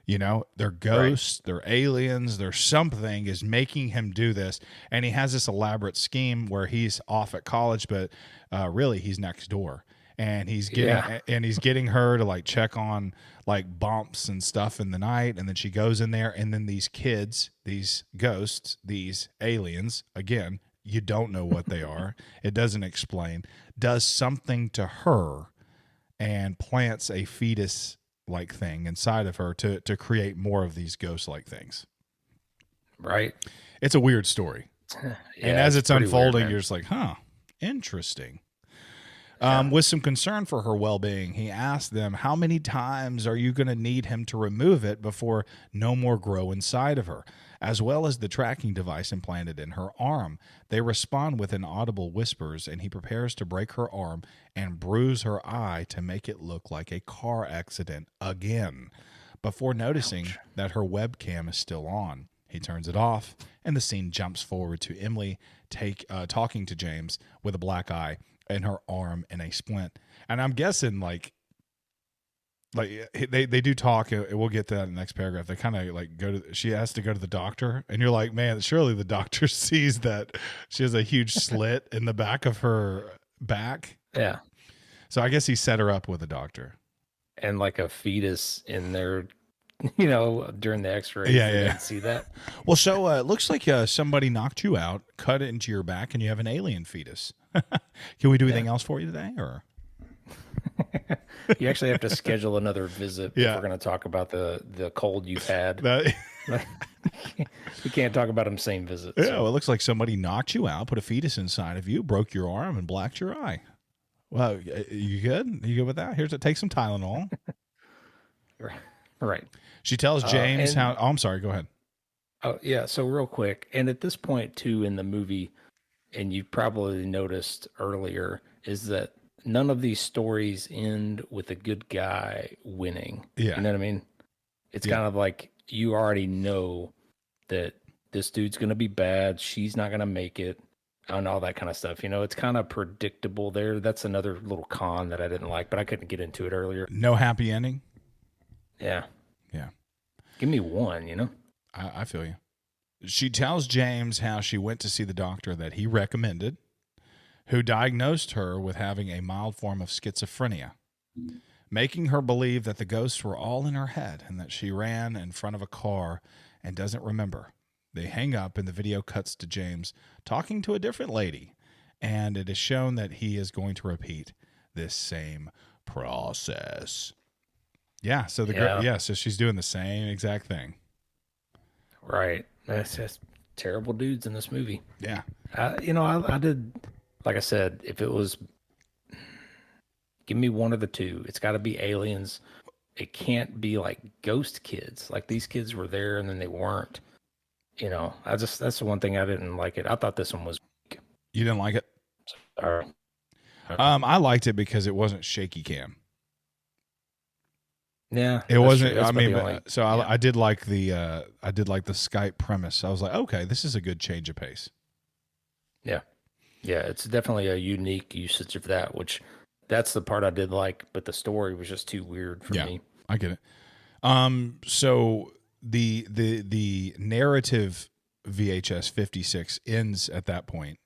You know, they're ghosts, they're aliens, there's something is making him do this. And he has this elaborate scheme where he's off at college, but really he's next door. And he's getting her to like check on like bumps and stuff in the night. And then she goes in there, and then these kids, these ghosts, these aliens, again, you don't know what they are. It doesn't explain. Does something to her and plants a fetus like thing inside of her to create more of these ghost like things. Right. It's a weird story. Yeah, And as it's pretty unfolding, weird, you're just like, huh, interesting. With some concern for her well-being, he asked them, how many times are you going to need him to remove it before no more grow inside of her, as well as the tracking device implanted in her arm? They respond with inaudible whispers, and he prepares to break her arm and bruise her eye to make it look like a car accident again, before noticing that her webcam is still on. He turns it off, and the scene jumps forward to Emily talking to James with a black eye and her arm in a splint. And I'm guessing like they do talk. We'll get to that in the next paragraph. They kind of like she has to go to the doctor, and you're like, man, surely the doctor sees that she has a huge slit in the back of her back. Yeah. So I guess he set her up with a doctor. And like a fetus in there, during the x-rays. Yeah, They yeah. didn't see that. Well, so it looks like somebody knocked you out, cut it into your back, and you have an alien fetus. Can we do anything else for you today, or? You actually have to schedule another visit if Yeah. we're going to talk about the cold you've had. That, We can't talk about them same visit. yeah, So. well, it looks like somebody knocked you out, put a fetus inside of you, broke your arm, and blacked your eye. Well, you good? You good with that? Take some Tylenol. Right. She tells James and- how. Oh, I'm sorry. Go ahead. Oh, yeah. So real quick, and at this point too in the movie, and you've probably noticed earlier, is that none of these stories end with a good guy winning. Yeah. You know what I mean? It's kind of like you already know that this dude's going to be bad. She's not going to make it and all that kind of stuff. It's kind of predictable there. That's another little con that I didn't like, but I couldn't get into it earlier. No happy ending. Yeah. Yeah, Give me one. I feel you. She tells James how she went to see the doctor that he recommended, who diagnosed her with having a mild form of schizophrenia, making her believe that the ghosts were all in her head and that she ran in front of a car and doesn't remember. They hang up, and the video cuts to James talking to a different lady, and it is shown that he is going to repeat this same process. Yeah, so so she's doing the same exact thing. Right. That's terrible dudes in this movie. Yeah. I did, like I said, if it was, give me one of the two. It's got to be aliens. It can't be like ghost kids. Like these kids were there and then they weren't. That's the one thing I didn't like it. I thought this one was, You didn't like it? Or, I liked it because it wasn't shaky cam. yeah, It wasn't. That's I about mean, the only, so yeah. I did like the Skype premise. I was like, okay, this is a good change of pace. Yeah. Yeah, it's definitely a unique usage of that, which that's the part I did like, but the story was just too weird for Yeah, me. I get it. So the narrative VHS 56 ends at that point,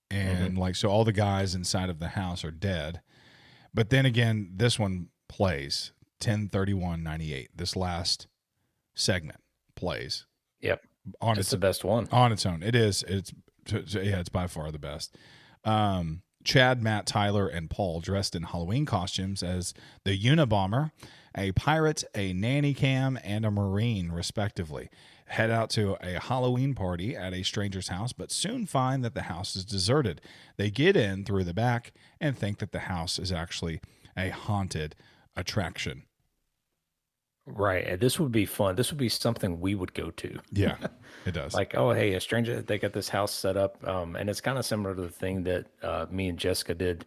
and like so all the guys inside of the house are dead, but then again, this one plays 10/31/98. This last segment plays Yep. on It's its the best one. on its own. It is. Yeah, it's by far the best. Chad, Matt, Tyler, and Paul dressed in Halloween costumes as the Unabomber, a pirate, a nanny cam, and a marine, respectively, head out to a Halloween party at a stranger's house, but soon find that the house is deserted. They get in through the back and think that the house is actually a haunted attraction. Right. And this would be fun. This would be something we would go to. Yeah, it does. Like, oh, hey, a stranger, they got this house set up. And it's kind of similar to the thing that me and Jessica did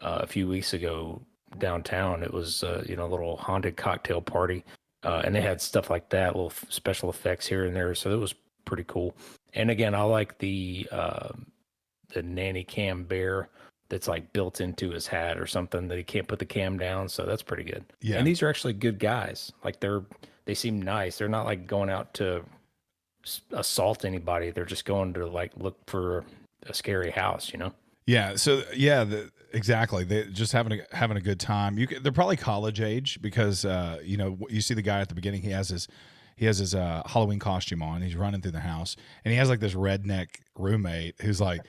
a few weeks ago downtown. It was, a little haunted cocktail party. And they had stuff like that, little special effects here and there. So it was pretty cool. And again, I like the nanny cam bear that's like built into his hat or something that he can't put the cam down. So that's pretty good. Yeah. And these are actually good guys. Like they seem nice. They're not like going out to assault anybody. They're just going to like look for a scary house, Yeah. So yeah, exactly. They just having a good time. They're probably college age because you see the guy at the beginning. He has his Halloween costume on. He's running through the house, and he has like this redneck roommate who's like,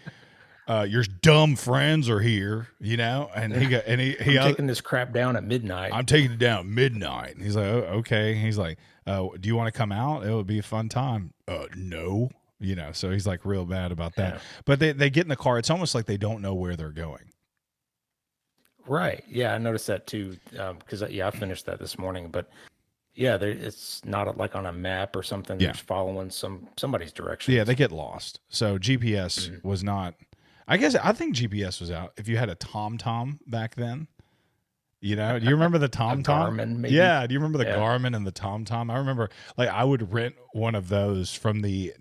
"Your dumb friends are here," and he I'm taking this crap down at midnight. I'm taking it down at midnight. And he's like, "Oh, okay." He's like, "Do you want to come out? It would be a fun time." No. So he's like real bad about that. Yeah. But they get in the car. It's almost like they don't know where they're going. Right. Yeah, I noticed that too. Because I finished that this morning. But yeah, it's not like on a map or something. Yeah. They're following somebody's direction. Yeah, they get lost. So GPS was not. I think GPS was out. If you had a TomTom back then, do you remember the TomTom? Garmin, maybe? Yeah. Do you remember the Garmin and the TomTom? I remember, like, I would rent one of those from the.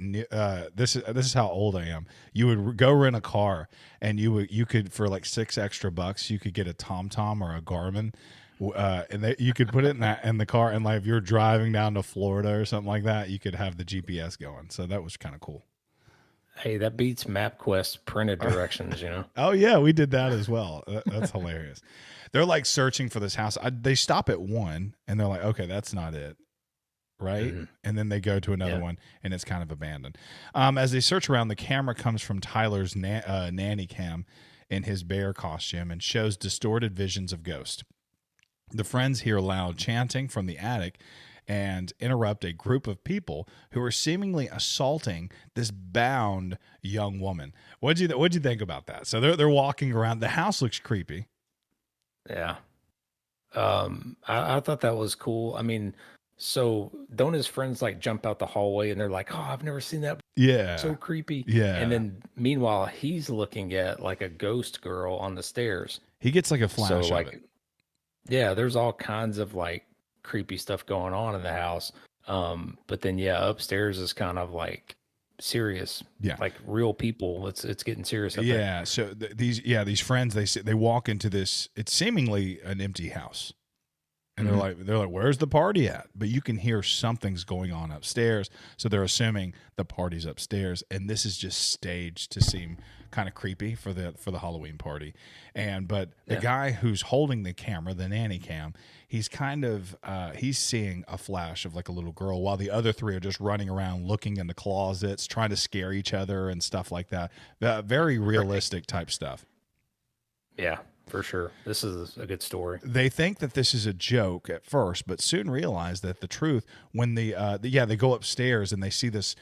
This is how old I am. You would go rent a car, and you could for like $6 extra, you could get a TomTom or a Garmin, and you could put it in the car, and like if you're driving down to Florida or something like that, you could have the GPS going. So that was kind of cool. Hey, that beats MapQuest printed directions, Oh yeah, we did that as well. That's hilarious. They're like searching for this house. They stop at one, and they're like, "Okay, that's not it." Right? And then they go to another one, and it's kind of abandoned. As they search around, the camera comes from Tyler's nanny cam in his bear costume and shows distorted visions of ghosts. The friends hear loud chanting from the attic and interrupt a group of people who are seemingly assaulting this bound young woman. What'd you think about that? So they're walking around. The house looks creepy. Yeah. I thought that was cool. I mean, so don't his friends like jump out the hallway and they're like, "Oh, I've never seen that. Yeah. So creepy." Yeah. And then meanwhile, he's looking at like a ghost girl on the stairs. He gets like a flash So of like, it. yeah, there's all kinds of like creepy stuff going on in the house. But then upstairs is kind of like serious. Yeah. Like real people. It's getting serious up there. Yeah. So these friends, they walk into this, it's seemingly an empty house. And they're like, "Where's the party at?" But you can hear something's going on upstairs. So they're assuming the party's upstairs. And this is just staged to seem kind of creepy for the Halloween party. But the guy who's holding the camera, the nanny cam, he's kind of he's seeing a flash of like a little girl while the other three are just running around looking in the closets, trying to scare each other and stuff like that. Very realistic type stuff. Yeah, for sure. This is a good story. They think that this is a joke at first, but soon realize that the truth when they go upstairs and they see this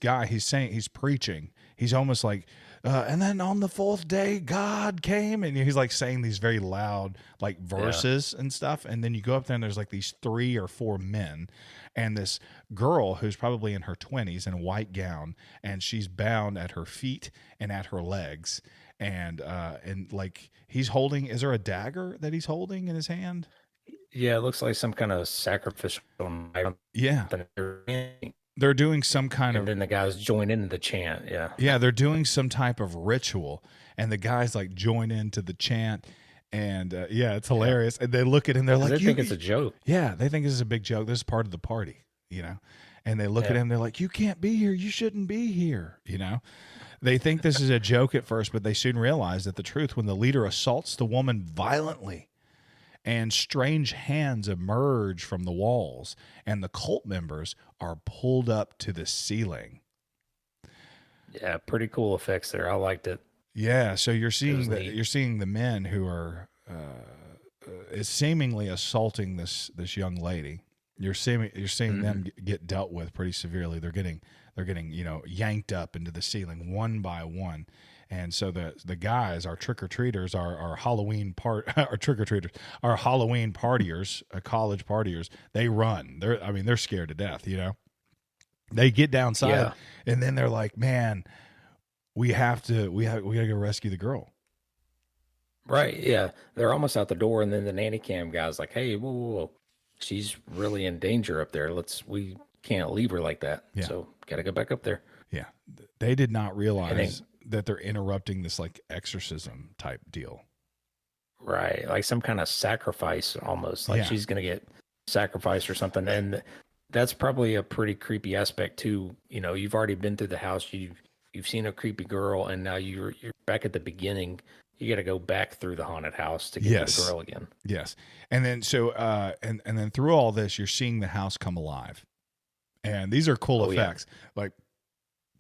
guy. He's saying, he's preaching. He's almost like and then on the fourth day, God came, and he's like saying these very loud like verses and stuff. And then you go up there, and there's like these 3 or 4 men, and this girl who's probably in her 20s in a white gown, and she's bound at her feet and at her legs, and like he's holding. Is there a dagger that he's holding in his hand? Yeah, it looks like some kind of sacrificial knife. Yeah, And they're doing some kind of then the guys join into the chant. Yeah. yeah, they're doing some type of ritual, and the guys like join into the chant, and yeah, it's hilarious. And they look at him, they're like, They "You think it's a joke. yeah, they think this is a big joke. This is part of the party, you know." And they look at him, they're like, "You can't be here. You shouldn't be here." You know, they think this is a joke at first, but they soon realize that the truth when the leader assaults the woman violently and strange hands emerge from the walls and the cult members are pulled up to the ceiling. Yeah, pretty cool effects there. I liked it. Yeah, so you're seeing neat. you're seeing the men who are is seemingly assaulting this young lady. You're seeing them get dealt with pretty severely. They're getting yanked up into the ceiling one by one, and so the guys, our trick or treaters, our Halloween our trick or treaters, our Halloween partiers, college partiers, they run. They're scared to death. They get downside, and then they're like, man. We gotta go rescue the girl. Right. Yeah. They're almost out the door, and then the nanny cam guy's like, "Hey, whoa, whoa, whoa. She's really in danger up there. We can't leave her like that. Yeah. So gotta go back up there." Yeah. They did not realize that they're interrupting this like exorcism type deal. Right. Like some kind of sacrifice almost. Like she's gonna get sacrificed or something. And that's probably a pretty creepy aspect too. You've already been through the house, you've seen a creepy girl, and now you're back at the beginning. You got to go back through the haunted house to get to the girl again. Yes. And then and then through all this, you're seeing the house come alive. And these are cool effects. Yeah. Like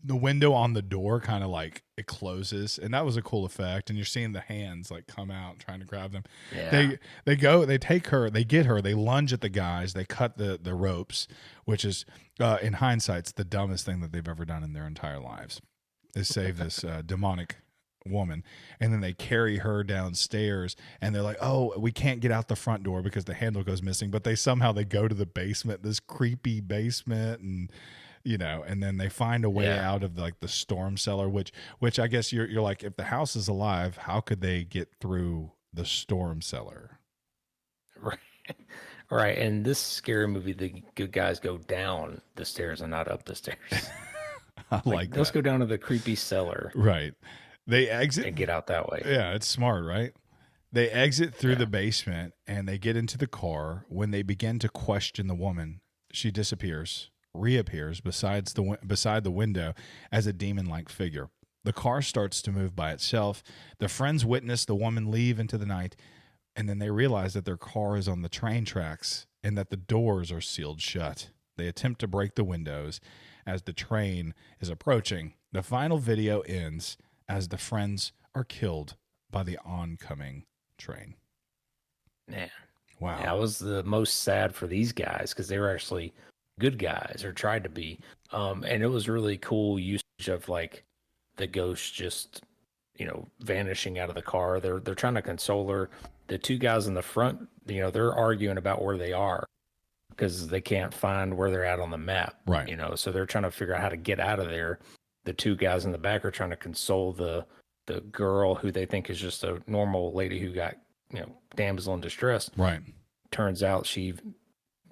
the window on the door kind of like it closes, and that was a cool effect. And you're seeing the hands like come out trying to grab them. Yeah. They take her, they get her, they lunge at the guys, they cut the ropes, which is in hindsight, it's the dumbest thing that they've ever done in their entire lives. Is save this demonic woman, and then they carry her downstairs, and they're like, "Oh, we can't get out the front door because the handle goes missing." But they go to the basement, this creepy basement, and and then they find a way out of like the storm cellar, which I guess you're like, if the house is alive, how could they get through the storm cellar? Right. Right. And this scary movie, the good guys go down the stairs and not up the stairs. Let's go down to the creepy cellar. Right. They exit and get out that way. Yeah, it's smart, right? They exit through the basement and they get into the car. When they begin to question the woman, she disappears, reappears beside the window as a demon-like figure. The car starts to move by itself. The friends witness the woman leave into the night, and then they realize that their car is on the train tracks and that the doors are sealed shut. They attempt to break the windows as the train is approaching. The final video ends as the friends are killed by the oncoming train. Man. Wow. That was the most sad for these guys because they were actually good guys or tried to be. And it was really cool usage of like the ghost just, vanishing out of the car. They're trying to console her. The two guys in the front, they're arguing about where they are, because they can't find where they're at on the map. Right. So they're trying to figure out how to get out of there. The two guys in the back are trying to console the girl who they think is just a normal lady who got, damsel in distress. Right. Turns out she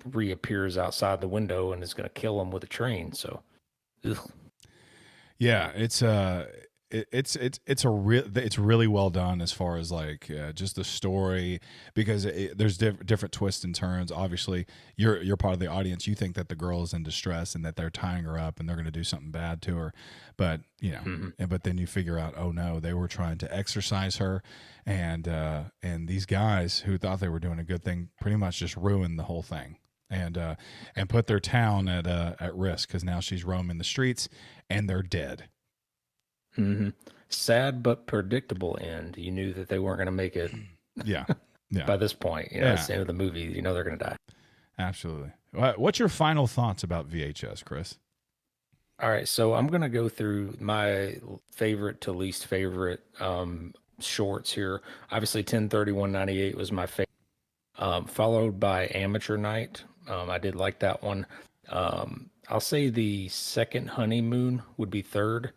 reappears outside the window and is going to kill them with a train. So, ugh. Yeah, it's really well done as far as like just the story, because there's different twists and turns. Obviously, you're part of the audience. You think that the girl is in distress and that they're tying her up and they're going to do something bad to her, but but then you figure out, oh no, they were trying to exorcise her, and these guys who thought they were doing a good thing pretty much just ruined the whole thing. And put their town at risk, because now she's roaming the streets and they're dead. Mm-hmm. Sad but predictable end. You knew that they weren't going to make it. Yeah. By this point, it's the end of the movie. They're going to die. Absolutely. What's your final thoughts about VHS, Chris? All right, so I'm gonna go through my favorite to least favorite shorts here. Obviously, 103198 was my favorite, followed by Amateur Night. I did like that one. I'll say the Second Honeymoon would be third.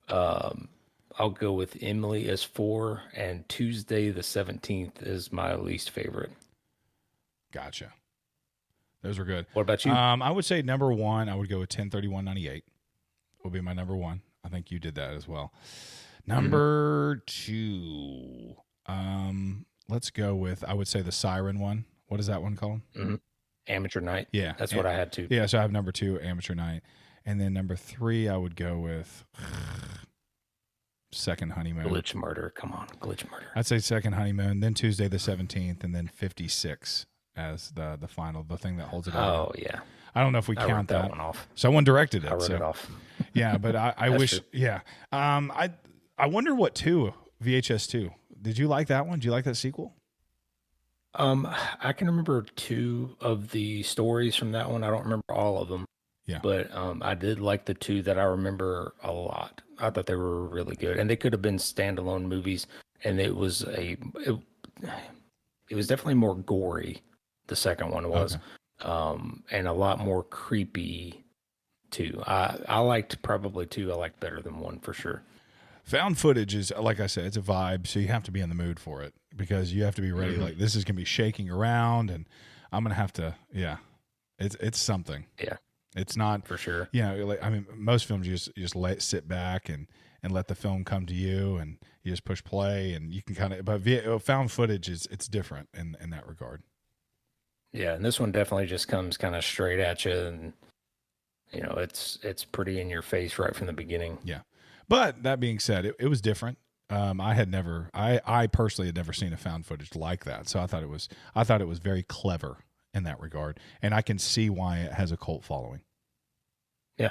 I'll go with Emily as four, and Tuesday the 17th is my least favorite. Gotcha. Those were good. What about you? I would say number one, I would go with 103198. Will be my number one. I think you did that as well. Number two, let's go with, I would say the Siren one. What is that one called? Amateur Night. Yeah. That's what I had to. Yeah, so I have number two, Amateur Night. And then number three, I would go with Second Honeymoon. Glitch Murder. Come on, Glitch Murder. I'd say Second Honeymoon, then Tuesday the 17th, and then 56 as the final, the thing that holds it out. Oh, yeah. I don't know if we I count wrote that that one off. Someone directed it. I wrote so. it off. Yeah, but I wish. true. Yeah, I wonder what VHS 2. Did you like that one? Do you like that sequel? I can remember two of the stories from that one. I don't remember all of them. Yeah. But I did like the two that I remember a lot. I thought they were really good, and they could have been standalone movies. And it was definitely more gory. The second one was, and a lot more creepy too. I liked probably two. I liked better than one for sure. Found footage is, like I said, it's a vibe, so you have to be in the mood for it because you have to be ready. Like this is gonna be shaking around, and I'm gonna have to. Yeah, it's something. Yeah. It's not For sure. You know, like I mean, most films you just sit back and let the film come to you, and you just push play, and you can kind of. But found footage it's different in that regard. Yeah, and this one definitely just comes kind of straight at you, and you know it's pretty in your face right from the beginning. Yeah, but that being said, it was different. I personally had never seen a found footage like that, so I thought it was very clever in that regard, and I can see why it has a cult following. Yeah.